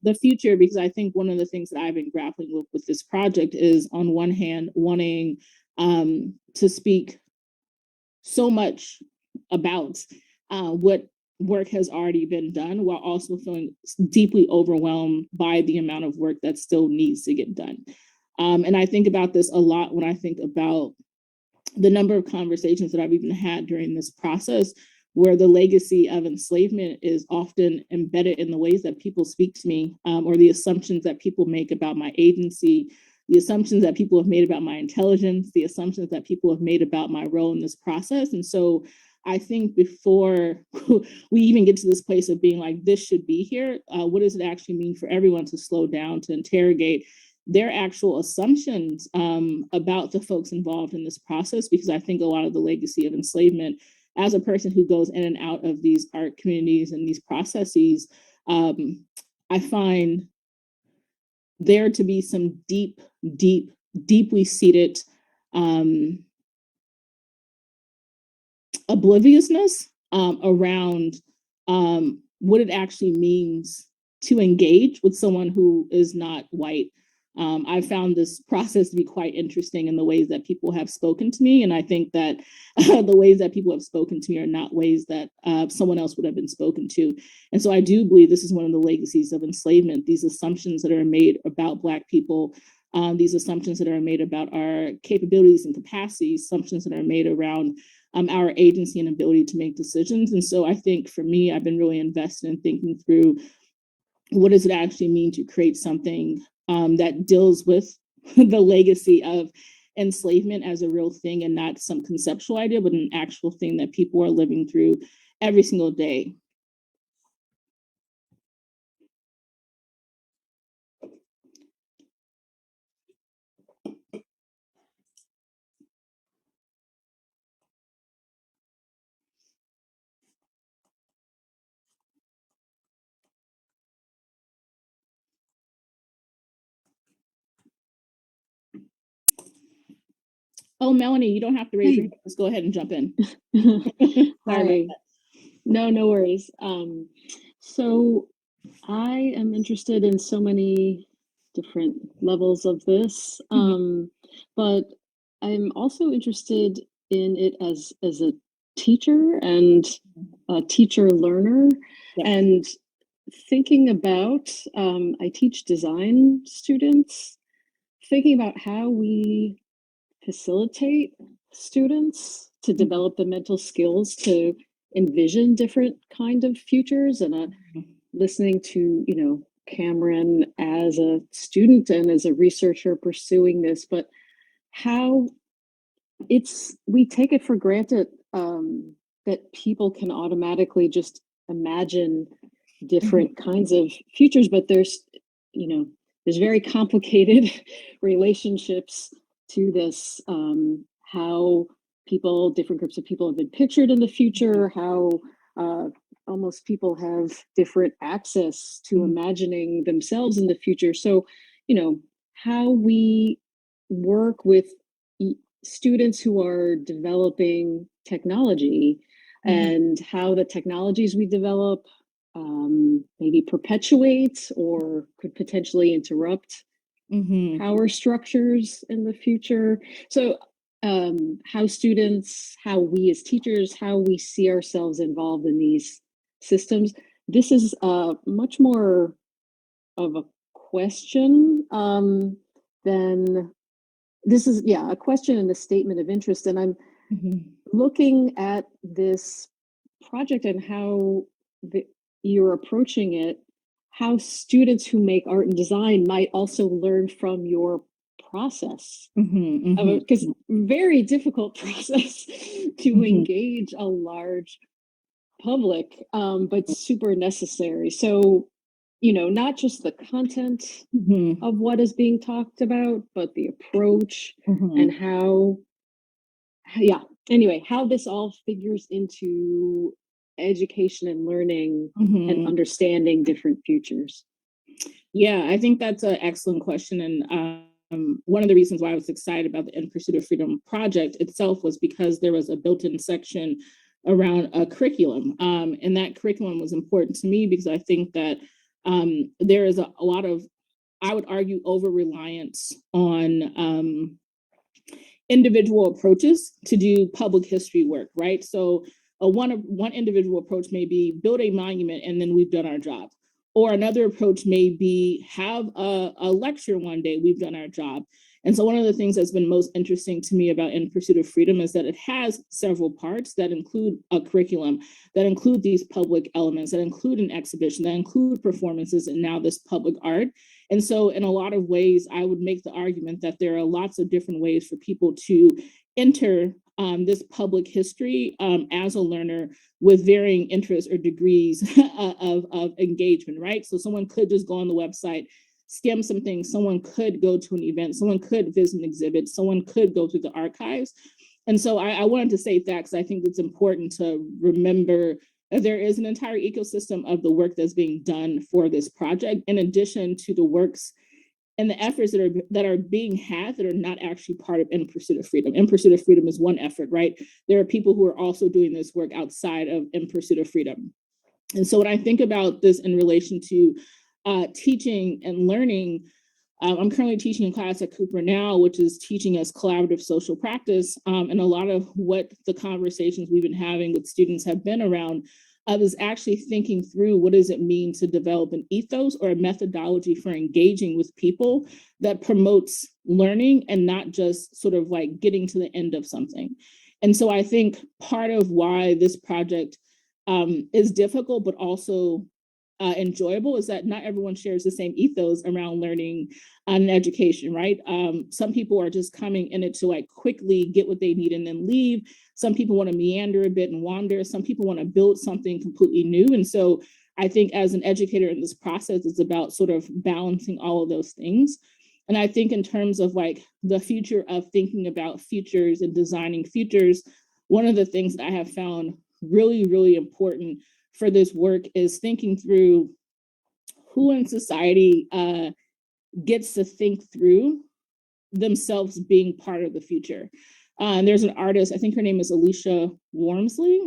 the future. Because I think one of the things that I've been grappling with this project is, on one hand, wanting to speak so much about what work has already been done, while also feeling deeply overwhelmed by the amount of work that still needs to get done. And I think about this a lot when I think about the number of conversations that I've even had during this process, where the legacy of enslavement is often embedded in the ways that people speak to me, or the assumptions that people make about my agency, the assumptions that people have made about my intelligence, the assumptions that people have made about my role in this process. And so I think before we even get to this place of being like, this should be here, what does it actually mean for everyone to slow down, to interrogate their actual assumptions about the folks involved in this process? Because I think a lot of the legacy of enslavement, as a person who goes in and out of these art communities and these processes, I find there to be some deeply seated obliviousness around what it actually means to engage with someone who is not white. I found this process to be quite interesting in the ways that people have spoken to me. And I think that the ways that people have spoken to me are not ways that someone else would have been spoken to. And so I do believe this is one of the legacies of enslavement, these assumptions that are made about Black people, these assumptions that are made about our capabilities and capacities, assumptions that are made around our agency and ability to make decisions. And so I think for me, I've been really invested in thinking through, what does it actually mean to create something that deals with the legacy of enslavement as a real thing, and not some conceptual idea, but an actual thing that people are living through every single day. Oh, Melanie, you don't have to raise your hand. Let's go ahead and jump in. Hi. No worries. So I am interested in so many different levels of this, but I'm also interested in it as a teacher and a teacher learner, and thinking about, I teach design students, thinking about how we facilitate students to develop the mental skills to envision different kind of futures. And listening to, Cameron as a student and as a researcher pursuing this, but how we take it for granted that people can automatically just imagine different kinds of futures, but there's very complicated relationships to this, how different groups of people have been pictured in the future, how almost people have different access to imagining themselves in the future. So, how we work with students who are developing technology, and how the technologies we develop maybe perpetuate or could potentially interrupt power structures in the future. So how students, how we as teachers, how we see ourselves involved in these systems. this is much more of a question than this is, yeah, a question and a statement of interest. And I'm looking at this project and how you're approaching it, how students who make art and design might also learn from your process. Because very difficult process to engage a large public, but super necessary. So, you know, not just the content of what is being talked about, but the approach and how, yeah, anyway, how this all figures into education and learning and understanding different futures. Yeah, I think that's an excellent question. And one of the reasons why I was excited about the In Pursuit of Freedom project itself was because there was a built-in section around a curriculum. And that curriculum was important to me because I think that there is a lot of, I would argue, over-reliance on individual approaches to do public history work, right? So one individual approach may be build a monument and then we've done our job. Or another approach may be have a lecture one day, we've done our job. And so one of the things that's been most interesting to me about In Pursuit of Freedom is that it has several parts that include a curriculum, that include these public elements, that include an exhibition, that include performances, and now this public art. And so in a lot of ways, I would make the argument that there are lots of different ways for people to enter this public history as a learner with varying interests or degrees of engagement, right? So someone could just go on the website, skim some things, someone could go to an event, someone could visit an exhibit, someone could go through the archives. And so I wanted to say that because I think it's important to remember that there is an entire ecosystem of the work that's being done for this project, in addition to the works and the efforts that are being had that are not actually part of In Pursuit of Freedom. In Pursuit of Freedom is one effort, right? There are people who are also doing this work outside of In Pursuit of Freedom. And so when I think about this in relation to teaching and learning, I'm currently teaching a class at Cooper now, which is teaching us collaborative social practice. And a lot of what the conversations we've been having with students have been around is actually thinking through what does it mean to develop an ethos or a methodology for engaging with people that promotes learning and not just sort of like getting to the end of something. And so I think part of why this project is difficult, but also enjoyable is that not everyone shares the same ethos around learning and education, right? Some people are just coming in it to like quickly get what they need and then leave. Some people want to meander a bit and wander. Some people want to build something completely new. And so I think as an educator in this process, it's about sort of balancing all of those things. And I think in terms of like the future of thinking about futures and designing futures, one of the things that I have found really, really important for this work is thinking through who in society gets to think through themselves being part of the future. And there's an artist, I think her name is Alicia Wormsley.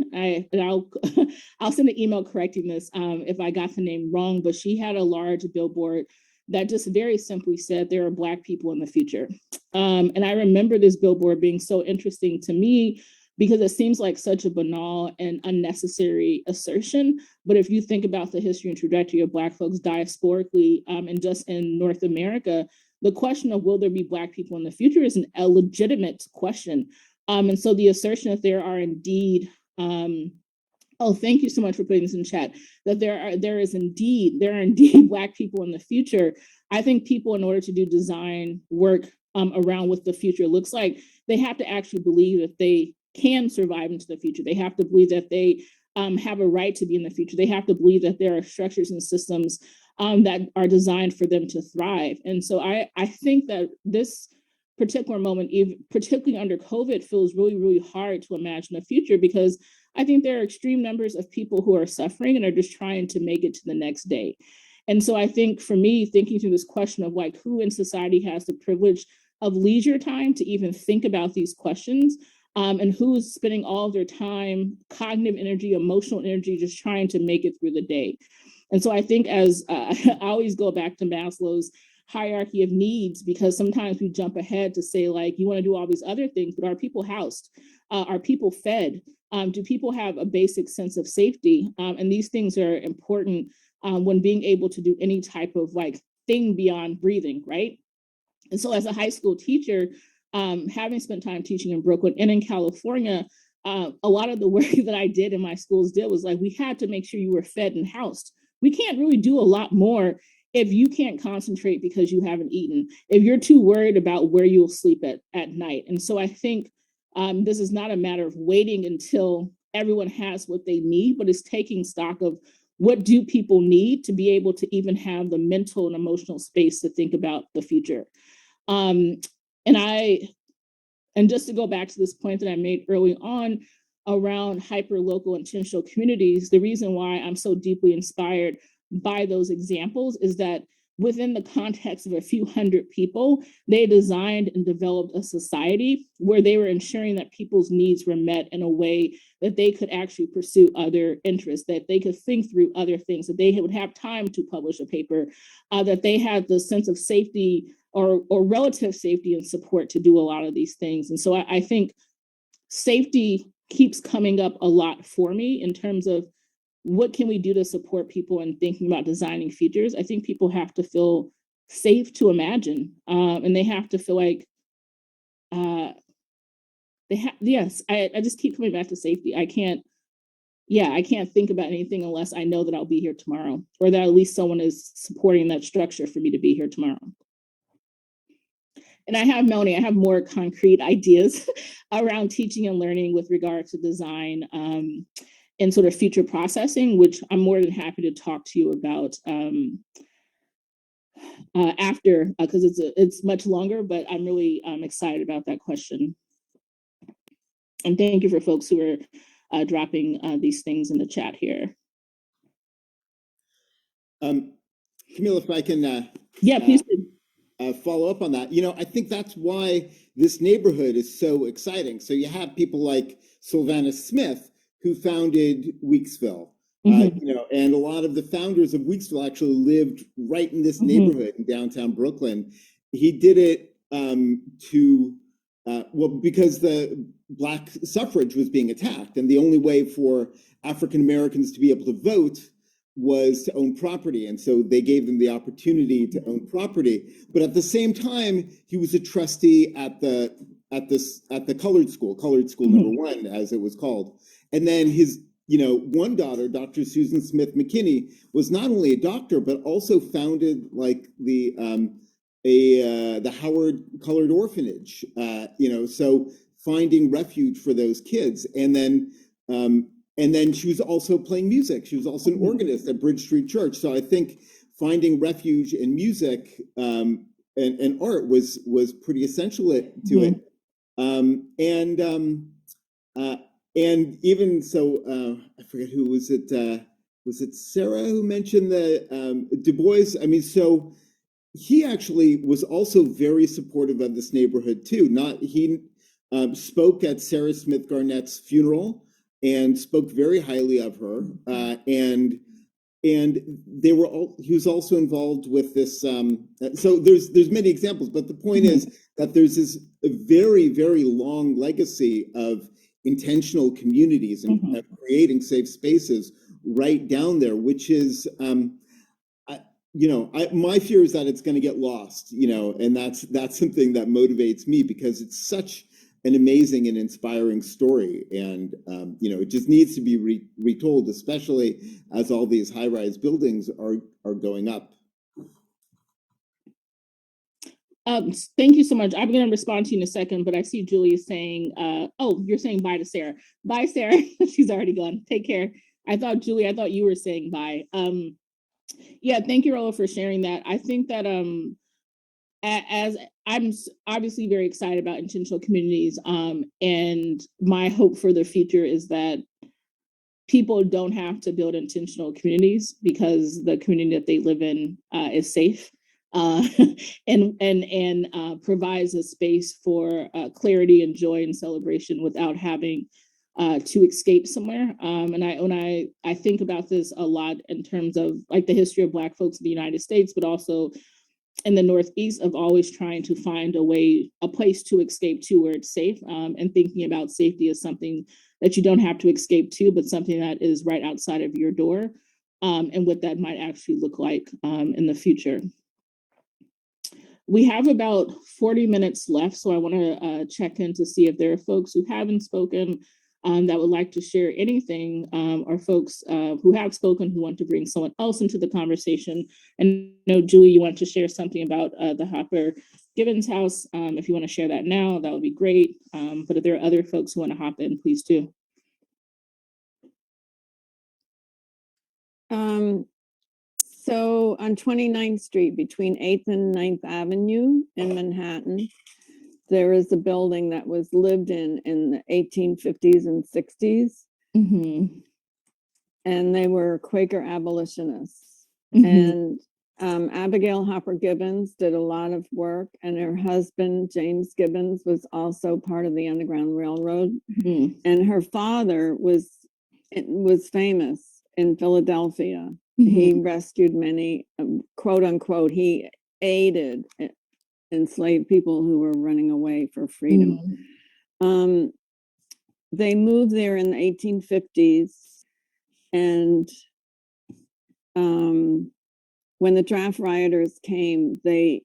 I'll send an email correcting this if I got the name wrong, but she had a large billboard that just very simply said there are Black people in the future. And I remember this billboard being so interesting to me because it seems like such a banal and unnecessary assertion. But if you think about the history and trajectory of Black folks diasporically and just in North America, the question of will there be Black people in the future is a legitimate question. And so the assertion that there are indeed, oh, thank you so much for putting this in chat, that there are indeed Black people in the future. I think people, in order to do design work around what the future looks like, they have to actually believe that they can survive into the future. They have to believe that they have a right to be in the future. They have to believe that there are structures and systems that are designed for them to thrive. And so I think that this particular moment, particularly under COVID, feels really, really hard to imagine a future because I think there are extreme numbers of people who are suffering and are just trying to make it to the next day. And so I think for me, thinking through this question of like who in society has the privilege of leisure time to even think about these questions, and who's spending all of their time, cognitive energy, emotional energy, just trying to make it through the day. And so I think as I always go back to Maslow's hierarchy of needs, because sometimes we jump ahead to say like, you want to do all these other things, but are people housed? Are people fed? Do people have a basic sense of safety? And these things are important when being able to do any type of like thing beyond breathing, right? And so as a high school teacher, having spent time teaching in Brooklyn and in California, a lot of the work that I did in my schools was like, we had to make sure you were fed and housed. We can't really do a lot more if you can't concentrate because you haven't eaten, if you're too worried about where you'll sleep at night. And so I think this is not a matter of waiting until everyone has what they need, but it's taking stock of what do people need to be able to even have the mental and emotional space to think about the future. And just to go back to this point that I made early on around hyper-local intentional communities, the reason why I'm so deeply inspired by those examples is that within the context of a few hundred people, they designed and developed a society where they were ensuring that people's needs were met in a way that they could actually pursue other interests, that they could think through other things, that they would have time to publish a paper, that they had the sense of safety or relative safety and support to do a lot of these things. And so I think safety keeps coming up a lot for me in terms of what can we do to support people in thinking about designing futures. I think people have to feel safe to imagine, and they have to feel like yes, I just keep coming back to safety. I can't think about anything unless I know that I'll be here tomorrow, or that at least someone is supporting that structure for me to be here tomorrow. And I have more concrete ideas around teaching and learning with regard to design and sort of future processing, which I'm more than happy to talk to you about after, because it's much longer, but I'm really excited about that question. And thank you for folks who are dropping these things in the chat here. Kameelah, if I can please do. Follow up on that. I think that's why this neighborhood is so exciting. So you have people like Sylvanus Smith, who founded Weeksville, and a lot of the founders of Weeksville actually lived right in this neighborhood in downtown Brooklyn. He did it because the Black suffrage was being attacked, and the only way for African Americans to be able to vote was to own property. And so they gave them the opportunity to own property. But at the same time, he was a trustee at the colored school number one, as it was called. And then his, one daughter, Dr. Susan Smith McKinney, was not only a doctor, but also founded like the Howard Colored Orphanage, so finding refuge for those kids. And then she was also playing music. She was also an organist at Bridge Street Church. So I think finding refuge in music and art was pretty essential to it. And even so, I forget who was it. Was it Sarah who mentioned the Du Bois? I mean, so he actually was also very supportive of this neighborhood too. He spoke at Sarah Smith Garnett's funeral and spoke very highly of her. And he was also involved with this. So there's many examples, but the point is that there's this very, very long legacy of intentional communities and creating safe spaces right down there, which is, my fear is that it's going to get lost, and that's something that motivates me because it's such an amazing and inspiring story. And, it just needs to be retold, especially as all these high-rise buildings are going up. Thank you so much. I'm going to respond to you in a second, but I see Julie is saying, you're saying bye to Sarah. Bye, Sarah. She's already gone. Take care. I thought you were saying bye. Thank you, Rolla, for sharing that. I think that as I'm obviously very excited about intentional communities, and my hope for the future is that people don't have to build intentional communities because the community that they live in is safe. And provides a space for clarity and joy and celebration without having to escape somewhere. And I think about this a lot in terms of like the history of Black folks in the United States, but also in the Northeast, of always trying to find a place to escape to where it's safe, and thinking about safety as something that you don't have to escape to, but something that is right outside of your door, and what that might actually look like in the future. We have about 40 minutes left, so I want to check in to see if there are folks who haven't spoken that would like to share anything, or folks who have spoken who want to bring someone else into the conversation. And Julie, you want to share something about the Hopper Gibbons house. If you want to share that now, that would be great. But if there are other folks who want to hop in, please do. So on 29th Street, between 8th and 9th Avenue in Manhattan, there is a building that was lived in the 1850s and 60s. Mm-hmm. And they were Quaker abolitionists. Mm-hmm. And Abigail Hopper Gibbons did a lot of work, and her husband, James Gibbons, was also part of the Underground Railroad. Mm-hmm. And her father was famous in Philadelphia. Mm-hmm. He rescued many, quote unquote, he aided enslaved people who were running away for freedom. Mm-hmm. They moved there in the 1850s, and when the draft rioters came, the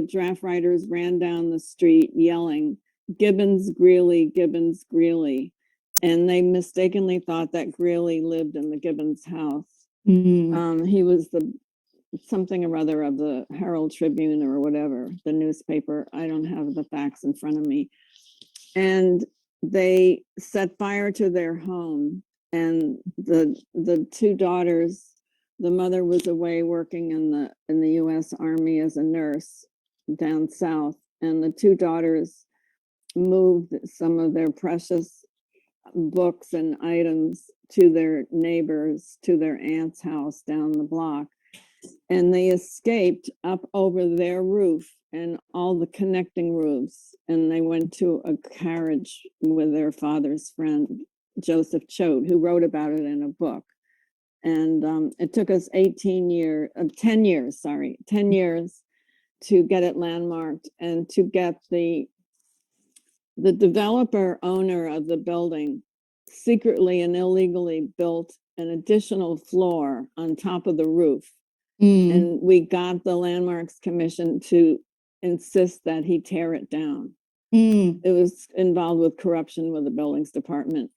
draft rioters ran down the street yelling, "Gibbons, Greeley, Gibbons, Greeley." And they mistakenly thought that Greeley lived in the Gibbons house. Mm-hmm. He was the something or other of the Herald Tribune or whatever, the newspaper. I don't have the facts in front of me. And they set fire to their home. And the two daughters, the mother was away working in the US Army as a nurse down south. And the two daughters moved some of their precious books and items to their neighbors, to their aunt's house down the block. And they escaped up over their roof and all the connecting roofs. And they went to a carriage with their father's friend, Joseph Choate, who wrote about it in a book. And it took us 10 years to get it landmarked and to get the developer owner of the building secretly and illegally built an additional floor on top of the roof. And we got the Landmarks Commission to insist that he tear it down. It was involved with corruption with the buildings department,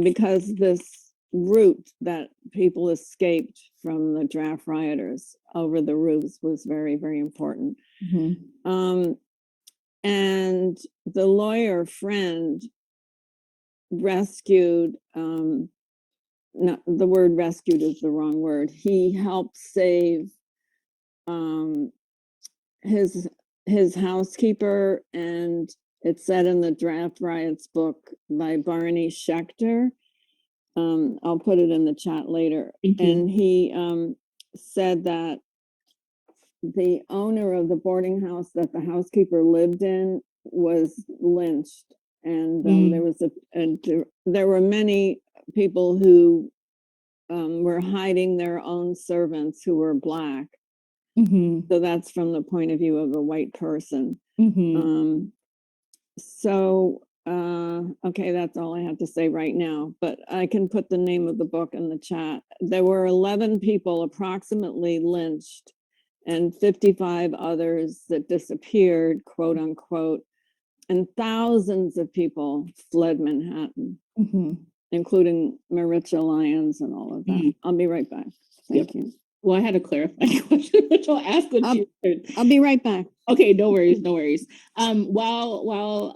because this route that people escaped from the draft rioters over the roofs was very, very important. Mm-hmm. And the lawyer friend rescued, not the word rescued is the wrong word. He helped save his housekeeper, and it's said in the Draft Riots book by Barney Schechter. I'll put it in the chat later. And he said that the owner of the boarding house that the housekeeper lived in was lynched, and there were many people who were hiding their own servants who were Black. So that's from the point of view of a white person. Okay, that's all I have to say right now, but I can put the name of the book in the chat. There were 11 people approximately lynched and 55 others that disappeared, quote unquote, and thousands of people fled Manhattan, including Maritza Lyons and all of that. I'll be right back. Thank you. Well, I had a clarifying question, which I'll ask when I'll be right back. Okay, no worries, no worries. While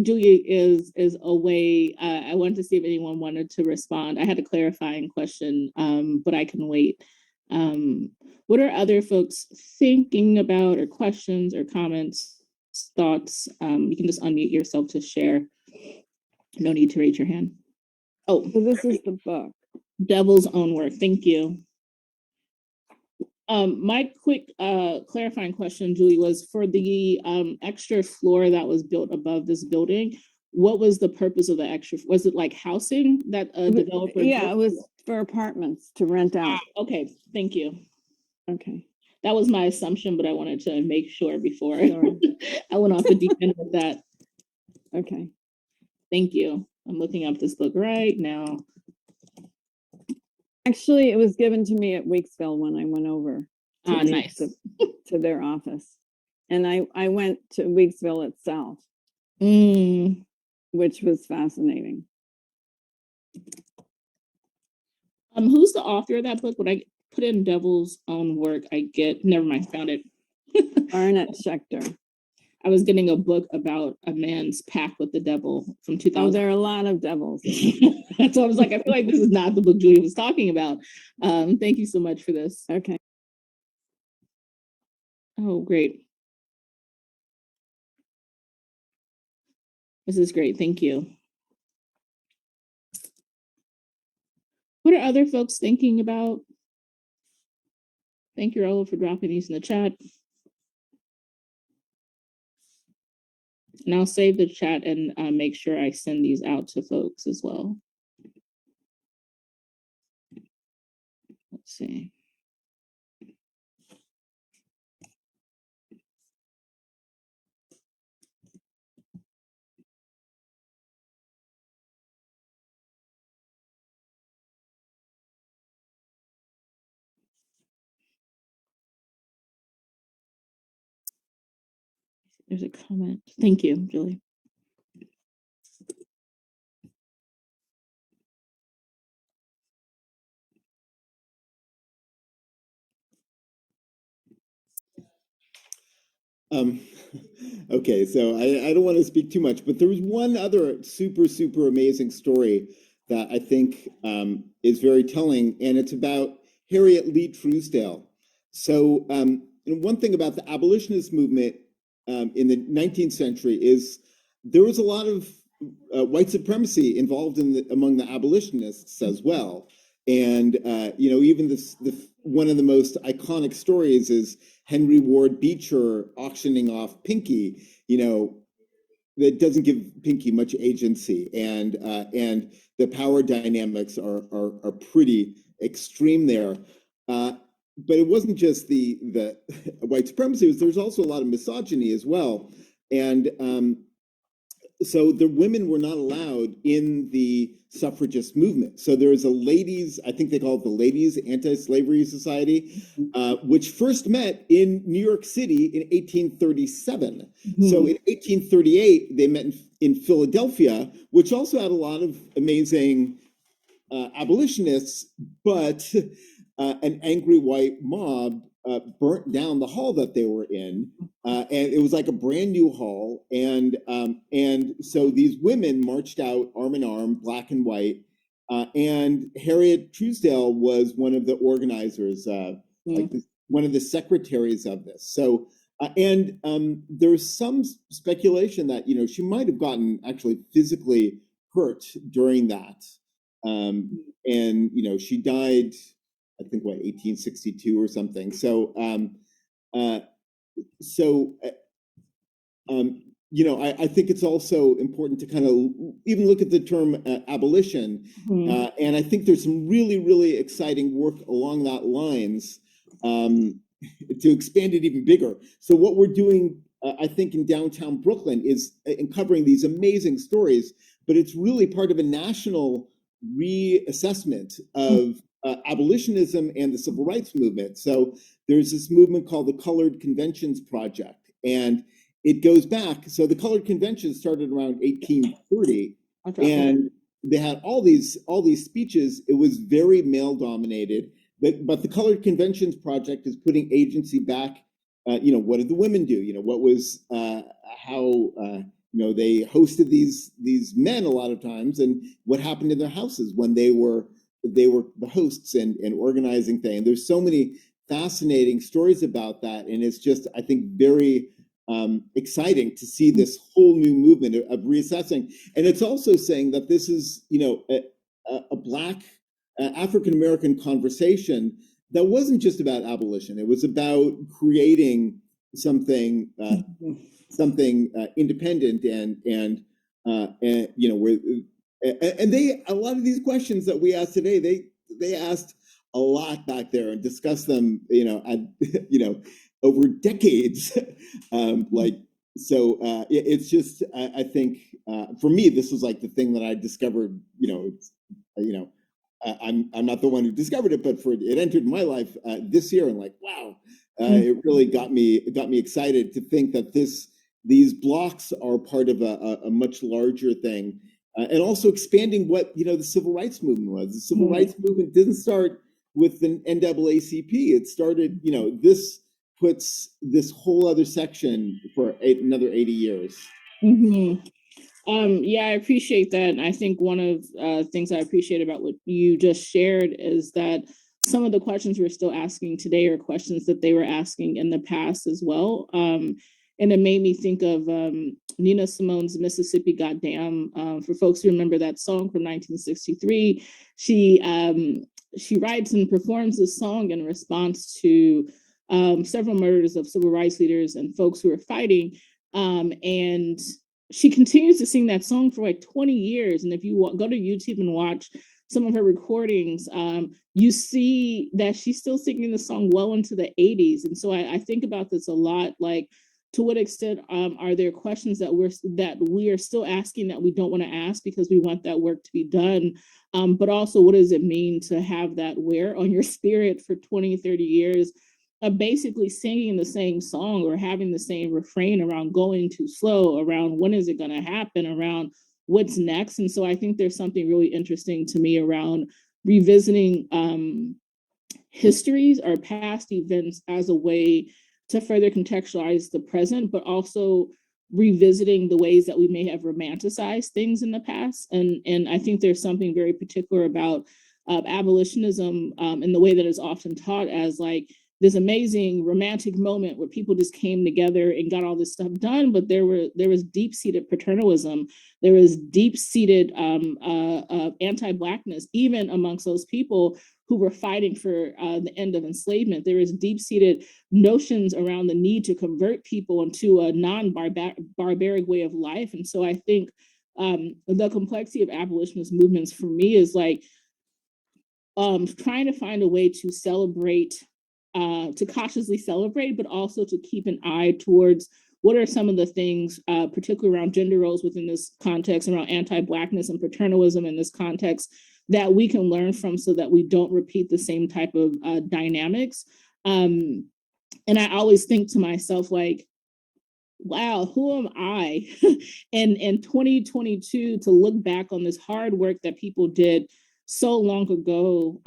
Julia is away, I wanted to see if anyone wanted to respond. I had a clarifying question, but I can wait. What are other folks thinking about, or questions or comments, thoughts? You can just unmute yourself to share. No need to raise your hand. Oh, so this is the book. Devil's Own Work. Thank you. My quick clarifying question, Julie, was for the extra floor that was built above this building. What was the purpose of the extra? Was it like housing that a developer? Yeah, it was for apartments to rent out. Okay, thank you. Okay. That was my assumption, but I wanted to make sure before I went off the deep end with that. Okay. Thank you. I'm looking up this book right now. Actually, it was given to me at Weeksville when I went over to Ah, teach nice. to their office. And I went to Weeksville itself, Mm, which was fascinating. who's the author of that book? When I put in Devil's Own Work, I get, never mind, found it. Arnett Schechter. I was getting a book about a man's pact with the devil from Oh, 2000. there are a lot of devils. So I was like, I feel like this is not the book Julie was talking about. Thank you so much for this. Okay. Oh, great. This is great. Thank you. What are other folks thinking about? Thank you, Raul, for dropping these in the chat. And I'll save the chat and make sure I send these out to folks as well. Let's see. There's a comment. Thank you, Julie. Okay, so I don't want to speak too much, but there was one other super amazing story that I think is very telling, and it's about Harriet Lee Truesdale. So one thing about the abolitionist movement in the 19th century is there was a lot of white supremacy involved among the abolitionists as well. And even one of the most iconic stories is Henry Ward Beecher auctioning off Pinky. That doesn't give Pinky much agency, and the power dynamics are pretty extreme there. But it wasn't just the white supremacy; there's also a lot of misogyny as well, and so the women were not allowed in the suffragist movement. So there was a ladies, I think they call it the Ladies Anti-Slavery Society, which first met in New York City in 1837. So in 1838, they met in Philadelphia, which also had a lot of amazing abolitionists, but an angry white mob burnt down the hall that they were in, and it was like a brand new hall. And so these women marched out arm in arm, black and white. And Harriet Truesdale was one of the organizers, one of the secretaries of this. So, and there's some speculation that she might have gotten actually physically hurt during that. And she died, I think, 1862 or something. So, I think it's also important to kind of even look at the term abolition. And I think there's some really exciting work along that lines to expand it even bigger. So what we're doing, I think, in downtown Brooklyn is uncovering these amazing stories, but it's really part of a national reassessment of abolitionism and the civil rights movement. So there's this movement called the Colored Conventions Project, and it goes back. So the Colored Convention started around 1830, and they had all these speeches. It was very male dominated, but the Colored Conventions Project is putting agency back. What did the women do? What was how they hosted these men a lot of times, and what happened in their houses when they were the hosts and organizing things. There's so many fascinating stories about that, and it's just, I think, very exciting to see this whole new movement of reassessing. And it's also saying that this is a Black African-American conversation that wasn't just about abolition. It was about creating something independent and where and a lot of these questions that we asked today, they asked a lot back there and discussed them over decades, like it's just, I think, for me, this was like the thing that I discovered, I'm not the one who discovered it, but it entered my life this year, and like, wow, it really got me excited to think that these blocks are part of a much larger thing, and also expanding what the civil rights movement was. The civil rights movement didn't start with the NAACP. It started, this puts this whole other section for another 80 years. Yeah, I appreciate that. And I think one of things I appreciate about what you just shared is that some of the questions we're still asking today are questions that they were asking in the past as well. And it made me think of Nina Simone's Mississippi Goddamn. For folks who remember that song from 1963, she writes and performs this song in response to several murders of civil rights leaders and folks who were fighting. And she continues to sing that song for like 20 years. And if you go to YouTube and watch some of her recordings, you see that she's still singing the song well into the 80s. And so I think about this a lot, like, to what extent are there questions that we are still asking that we don't want to ask because we want that work to be done? But also, what does it mean to have that wear on your spirit for 20, 30 years? Basically singing the same song or having the same refrain around going too slow, around when is it going to happen, around what's next. And so I think there's something really interesting to me around revisiting histories or past events as a way to further contextualize the present, but also revisiting the ways that we may have romanticized things in the past. And I think there's something very particular about abolitionism in the way that is often taught as like this amazing romantic moment where people just came together and got all this stuff done, but there was deep-seated paternalism, there was deep-seated anti-Blackness, even amongst those people who were fighting for the end of enslavement. There was deep-seated notions around the need to convert people into a non-barbaric way of life. And so I think the complexity of abolitionist movements for me is like trying to find a way to celebrate, to cautiously celebrate, but also to keep an eye towards what are some of the things, particularly around gender roles within this context, around anti-Blackness and paternalism in this context, that we can learn from so that we don't repeat the same type of dynamics. And I always think to myself, like, wow, who am I in 2022 to look back on this hard work that people did so long ago,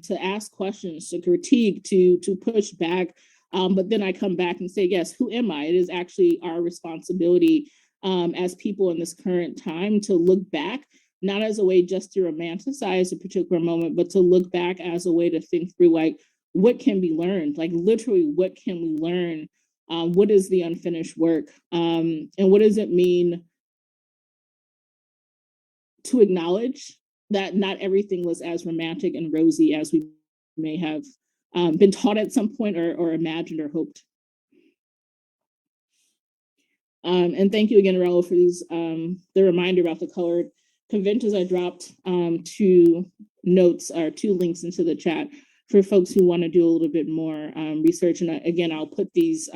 to ask questions, to critique, to push back. But then I come back and say, yes, who am I? It is actually our responsibility as people in this current time to look back, not as a way just to romanticize a particular moment, but to look back as a way to think through, like, what can be learned? Like, literally, what can we learn? What is the unfinished work? And what does it mean to acknowledge that not everything was as romantic and rosy as we may have been taught at some point or imagined or hoped? And thank you again, Raul, for the reminder about the colored conventions. I dropped two notes or two links into the chat for folks who want to do a little bit more research. And again, I'll put the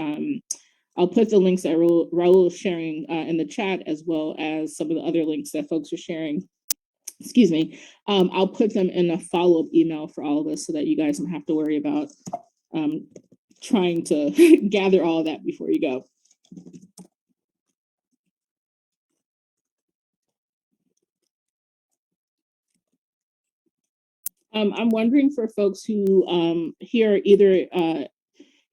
links that Raul is sharing in the chat, as well as some of the other links that folks are sharing. Excuse me. I'll put them in a follow-up email for all of us so that you guys don't have to worry about trying to gather all of that before you go. I'm wondering for folks who here are either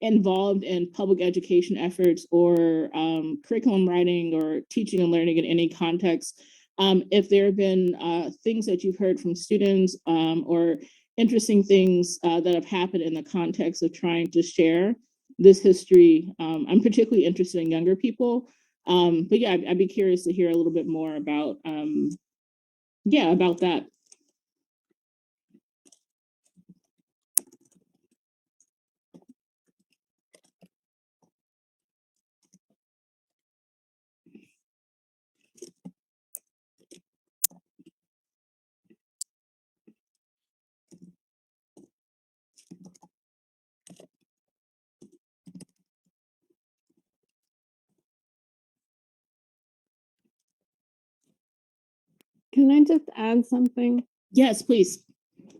involved in public education efforts or curriculum writing or teaching and learning in any context, if there have been things that you've heard from students or interesting things that have happened in the context of trying to share this history. I'm particularly interested in younger people, but yeah, I'd be curious to hear a little bit more about about that. can I just add something? Yes, please.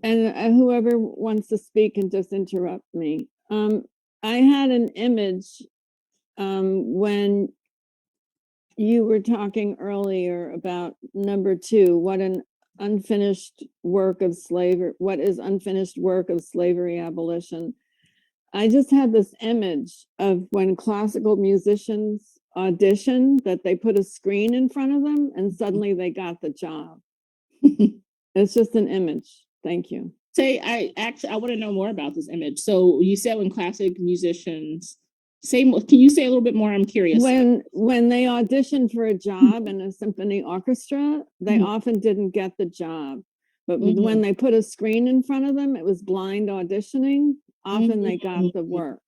And whoever wants to speak can just interrupt me. I had an image when you were talking earlier about number 2, what is unfinished work of slavery abolition. I just had this image of when classical musicians audition, that they put a screen in front of them and suddenly they got the job. It's just an image. Thank you. I want to know more about this image. So you said when classic musicians can you say a little bit more? I'm curious. When they auditioned for a job in a symphony orchestra, they often didn't get the job. But when they put a screen in front of them, it was blind auditioning. Often they got the work.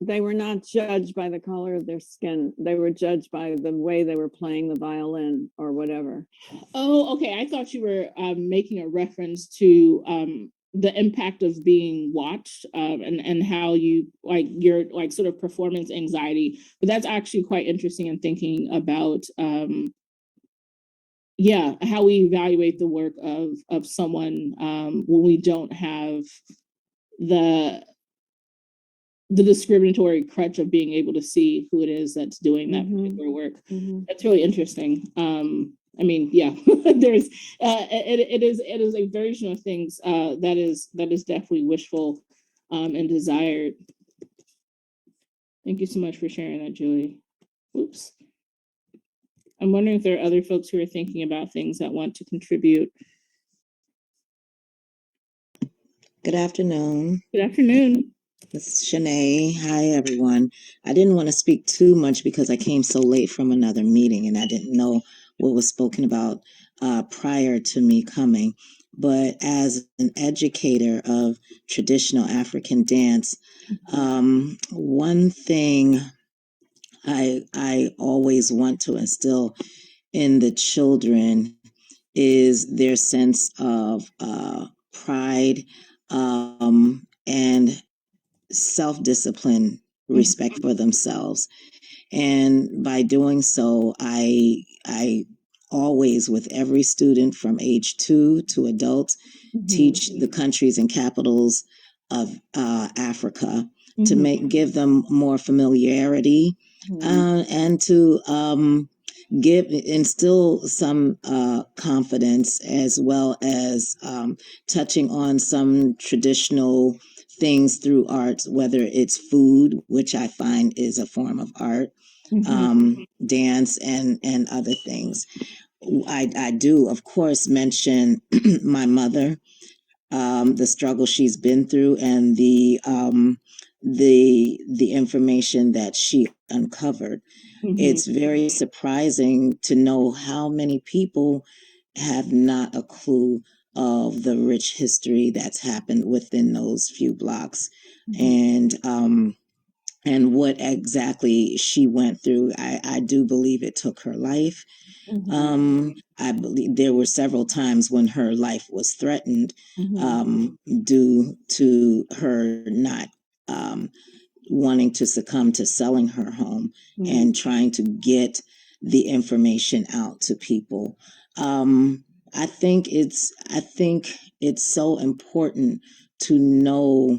They were not judged by the color of their skin. They were judged by the way they were playing the violin or whatever. Oh, okay. I thought you were making a reference to the impact of being watched and how you your sort of performance anxiety. But that's actually quite interesting in thinking about how we evaluate the work of someone when we don't have the discriminatory crutch of being able to see who it is that's doing that particular work. That's really interesting. I mean, yeah, there's it is a version of things that is definitely wishful and desired. Thank you so much for sharing that, Julie. Oops. I'm wondering if there are other folks who are thinking about things that want to contribute. Good afternoon. Good afternoon. This is Shanae. Hi, everyone. I didn't want to speak too much because I came so late from another meeting and I didn't know what was spoken about prior to me coming. But as an educator of traditional African dance, one thing I always want to instill in the children is their sense of pride and self-discipline, respect for themselves. And by doing so, I always, with every student from age 2 to adults, teach the countries and capitals of Africa to give them more familiarity and to instill some confidence, as well as touching on some traditional things through arts, whether it's food, which I find is a form of art, dance, and other things. I do, of course, mention my mother, the struggle she's been through, and the information that she uncovered. It's very surprising to know how many people have not a clue of the rich history that's happened within those few blocks, and what exactly she went through. I do believe it took her life. I believe there were several times when her life was threatened due to her not wanting to succumb to selling her home and trying to get the information out to people. I think it's so important to know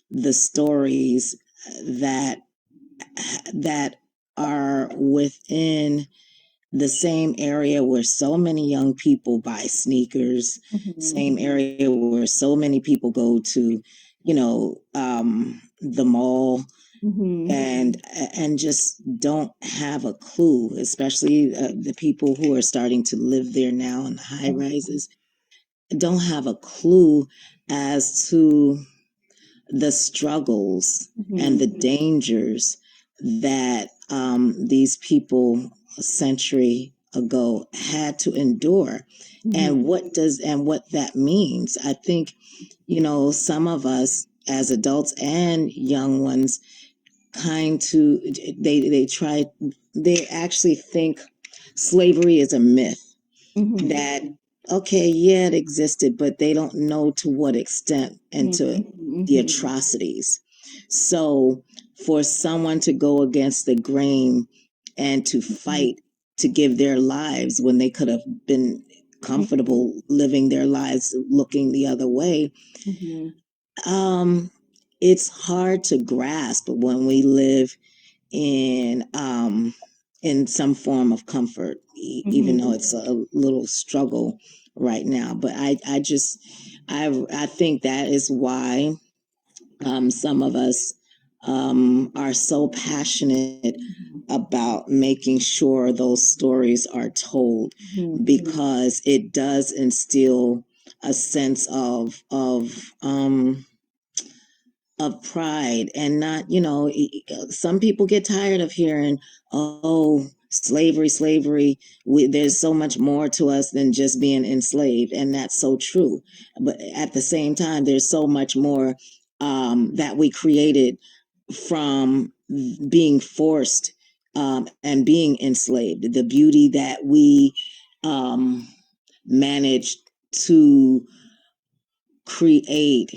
the stories that are within the same area where so many young people buy sneakers, same area where so many people go to, the mall, and just don't have a clue, especially the people who are starting to live there now in the high rises, don't have a clue as to the struggles and the dangers that these people a century ago had to endure, and what that means. I think, some of us as adults and young ones they actually think slavery is a myth, that okay, yeah, it existed, but they don't know to what extent and to the atrocities. So for someone to go against the grain and to fight to give their lives when they could have been comfortable living their lives looking the other way. It's hard to grasp when we live in some form of comfort, even though it's a little struggle right now. But I think that is why some of us are so passionate about making sure those stories are told, because it does instill a sense of pride, and not, some people get tired of hearing, oh, slavery, there's so much more to us than just being enslaved, and that's so true. But at the same time, there's so much more that we created from being forced and being enslaved. The beauty that we managed to create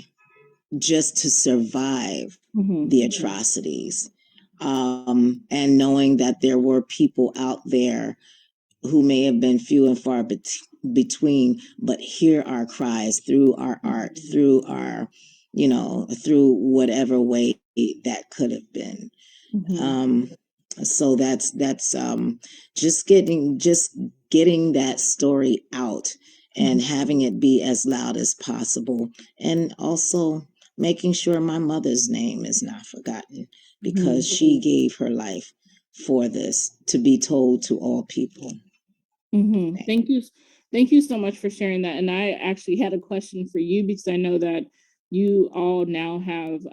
just to survive the atrocities, and knowing that there were people out there who may have been few and far between, but hear our cries through our art, through our, through whatever way that could have been. So that's just getting that story out and having it be as loud as possible, and also making sure my mother's name is not forgotten, because she gave her life for this to be told to all people. Thank you. Thank you so much for sharing that. And I actually had a question for you, because I know that you all now have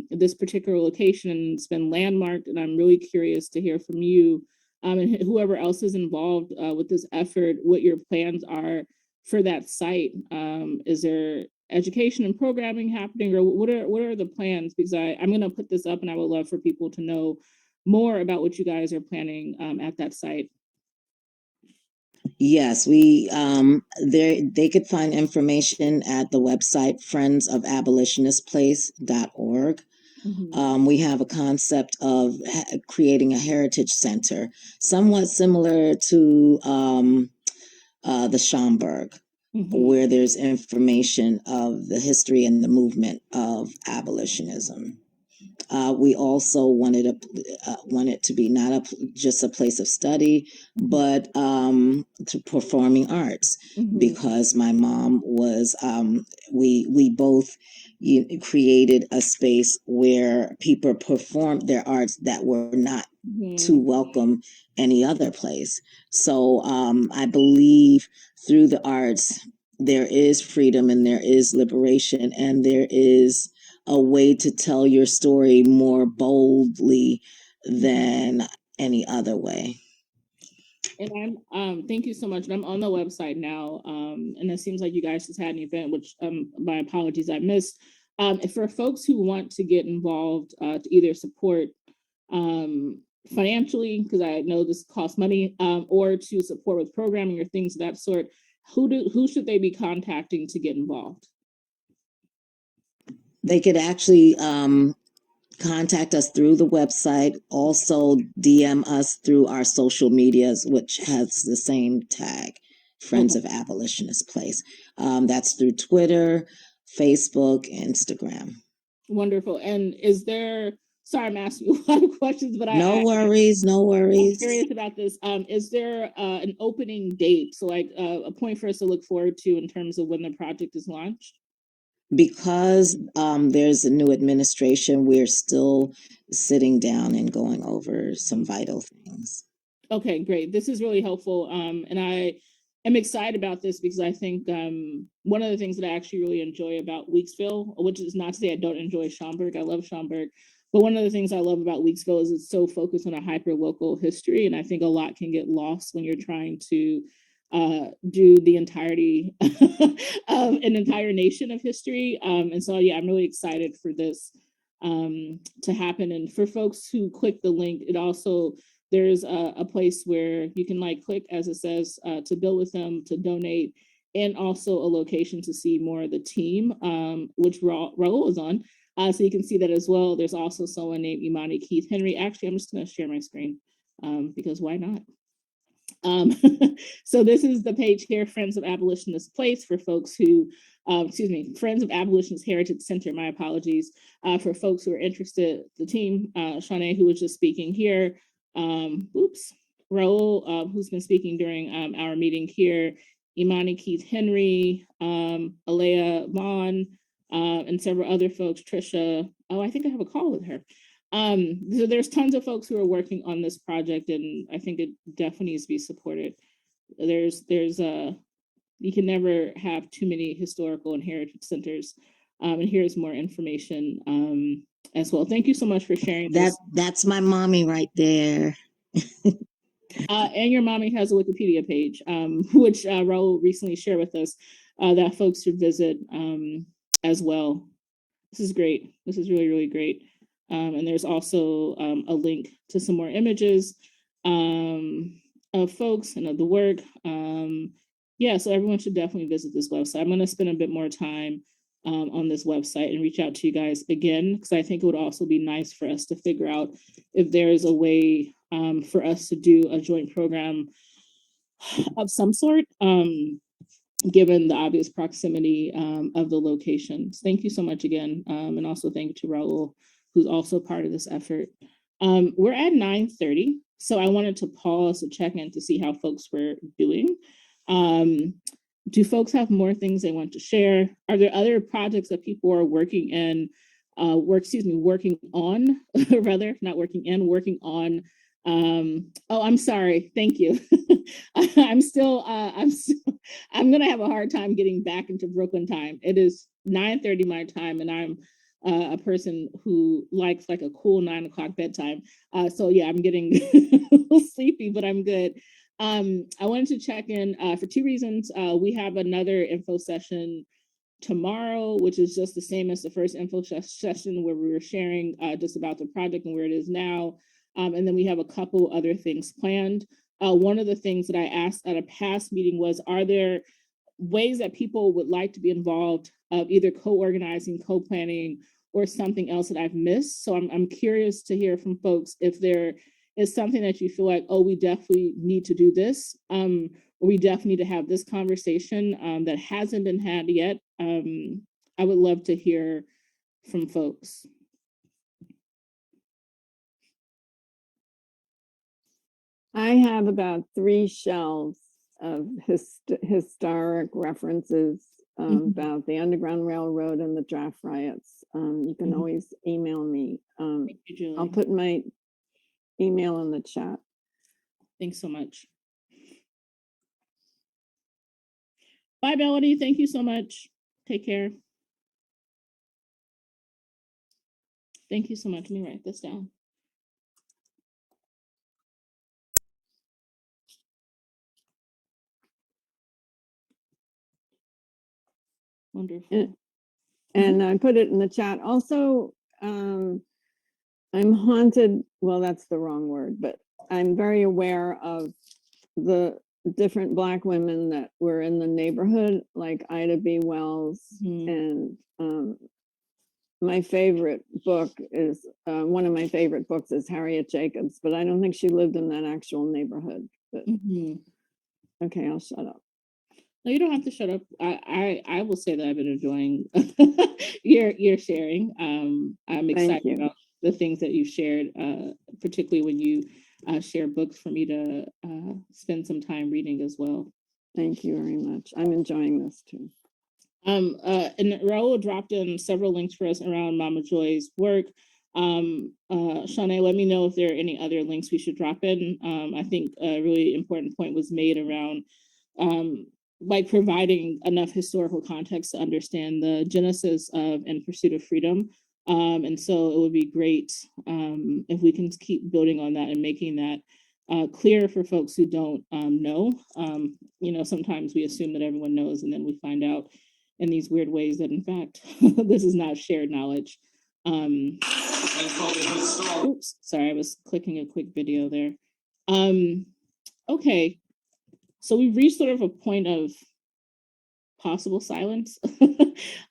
this particular location and it's been landmarked, and I'm really curious to hear from you and whoever else is involved with this effort, what your plans are for that site. Is there education and programming happening, or what are the plans? Because I'm going to put this up, and I would love for people to know more about what you guys are planning at that site. Yes, we they could find information at the website friendsofabolitionistplace.org. We have a concept of creating a heritage center, somewhat similar to the Schomburg, where there's information of the history and the movement of abolitionism. We also wanted it to be not just a place of study, but to performing arts, because my mom was, we both created a space where people performed their arts that were not to welcome any other place. So I believe through the arts, there is freedom and there is liberation, and there is a way to tell your story more boldly than any other way. And I'm thank you so much. And I'm on the website now. And it seems like you guys just had an event, which my apologies, I missed. For folks who want to get involved to either support financially, because I know this costs money, or to support with programming or things of that sort, who should they be contacting to get involved? They could actually contact us through the website, also DM us through our social medias, which has the same tag, Friends of Abolitionist Place. That's through Twitter, Facebook, Instagram. Wonderful. And is there, sorry, I'm asking you a lot of questions, but no worries. I'm curious about this. Is there an opening date? So like a point for us to look forward to in terms of when the project is launched? Because there's a new administration, we're still sitting down and going over some vital things. Okay, great. This is really helpful. And I am excited about this because I think one of the things that I actually really enjoy about Weeksville, which is not to say I don't enjoy Schomburg, I love Schomburg, but one of the things I love about Weeksville is it's so focused on a hyper-local history. And I think a lot can get lost when you're trying to do the entirety of an entire nation of history. And so, yeah, I'm really excited for this to happen. And for folks who click the link, it also, there's a place where you can like click, as it says, to build with them, to donate, and also a location to see more of the team, which Raul is on. So you can see that as well. There's also someone named Imani Keith Henry. Actually, I'm just going to share my screen because why not? Um, so this is the page here, Friends of Abolitionist Place, for folks who, Friends of Abolitionist Heritage Center, my apologies, for folks who are interested. The team, Shanae, who was just speaking here, Raul, who's been speaking during our meeting here, Imani Keith Henry, Alea Vaughn, and several other folks, Trisha. Oh, I think I have a call with her. So there's tons of folks who are working on this project, and I think it definitely needs to be supported. You can never have too many historical and heritage centers. And here's more information as well. Thank you so much for sharing this. That's my mommy right there. And your mommy has a Wikipedia page, which Raul recently shared with us, that folks should visit as well. This is great. This is really, really great. And there's also a link to some more images of folks and of the work. Yeah, so everyone should definitely visit this website. I'm going to spend a bit more time on this website and reach out to you guys again, because I think it would also be nice for us to figure out if there's a way for us to do a joint program of some sort, given the obvious proximity of the locations. Thank you so much again. And also thank you to Raul, who's also part of this effort. We're at 9:30, so I wanted to pause to check in to see how folks were doing. Do folks have more things they want to share? Are there other projects that people are working on, rather, not working in, working on? Oh, I'm sorry. Thank you. I'm gonna have a hard time getting back into Brooklyn time. It is 9:30 my time, and I'm a person who likes like a cool 9 o'clock bedtime. So yeah, I'm getting a little sleepy, but I'm good. I wanted to check in for two reasons. We have another info session tomorrow, which is just the same as the first info session, where we were sharing just about the project and where it is now. And then we have a couple other things planned. One of the things that I asked at a past meeting was, are there ways that people would like to be involved, either co-organizing, co-planning, or something else that I've missed? So I'm curious to hear from folks if there is something that you feel like, oh, we definitely need to do this, or we definitely need to have this conversation that hasn't been had yet. I would love to hear from folks. I have about 3 shelves of historic references about the Underground Railroad and the draft riots. You can always email me. Thank you, Julie. I'll put my email in the chat. Thanks so much. Bye, Melody. Thank you so much. Take care. Thank you so much. Let me write this down. Wonderful. And I put it in the chat. Also, I'm haunted. Well, that's the wrong word, but I'm very aware of the different Black women that were in the neighborhood, like Ida B. Wells. And my favorite book is, one of my favorite books is Harriet Jacobs, but I don't think she lived in that actual neighborhood. But okay, I'll shut up. No, you don't have to shut up. I will say that I've been enjoying your sharing. I'm excited about the things that you've shared, particularly when you share books for me to spend some time reading as well. Thank you very much. I'm enjoying this too. And Raul dropped in several links for us around Mama Joy's work. Shanae, let me know if there are any other links we should drop in. I think a really important point was made around like providing enough historical context to understand the genesis of In Pursuit of Freedom. And so it would be great if we can keep building on that and making that clear for folks who don't know. You know, sometimes we assume that everyone knows, and then we find out in these weird ways that, in fact, this is not shared knowledge. Oops, sorry, I was clicking a quick video there. Okay, so we've reached sort of a point of possible silence.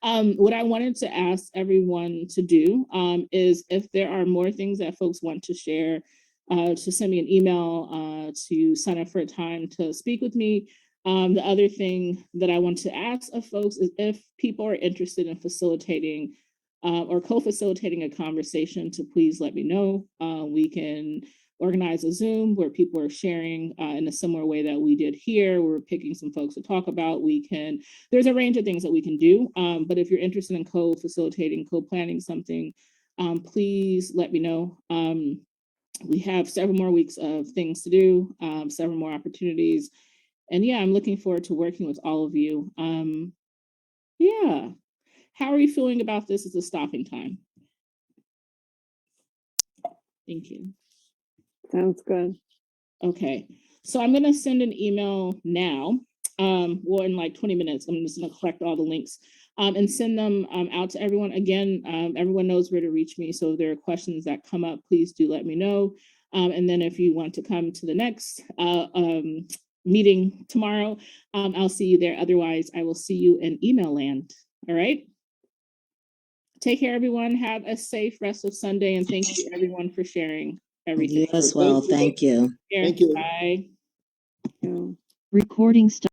What I wanted to ask everyone to do is, if there are more things that folks want to share, to send me an email to sign up for a time to speak with me. The other thing that I want to ask of folks is if people are interested in facilitating or co-facilitating a conversation, to please let me know. We can organize a Zoom where people are sharing in a similar way that we did here. We're picking some folks to talk about. There's a range of things that we can do, but if you're interested in co-facilitating, co-planning something, please let me know. We have several more weeks of things to do, several more opportunities. And yeah, I'm looking forward to working with all of you. Yeah. How are you feeling about this as a stopping time? Thank you. Sounds good. Okay. So I'm going to send an email now. Well, in like 20 minutes, I'm just going to collect all the links and send them out to everyone. Again, everyone knows where to reach me. So if there are questions that come up, please do let me know. And then if you want to come to the next meeting tomorrow, I'll see you there. Otherwise, I will see you in email land. All right. Take care, everyone. Have a safe rest of Sunday. And thank you, everyone, for sharing everything. You as well. Thank you. Thank you. Bye. Yeah. Recording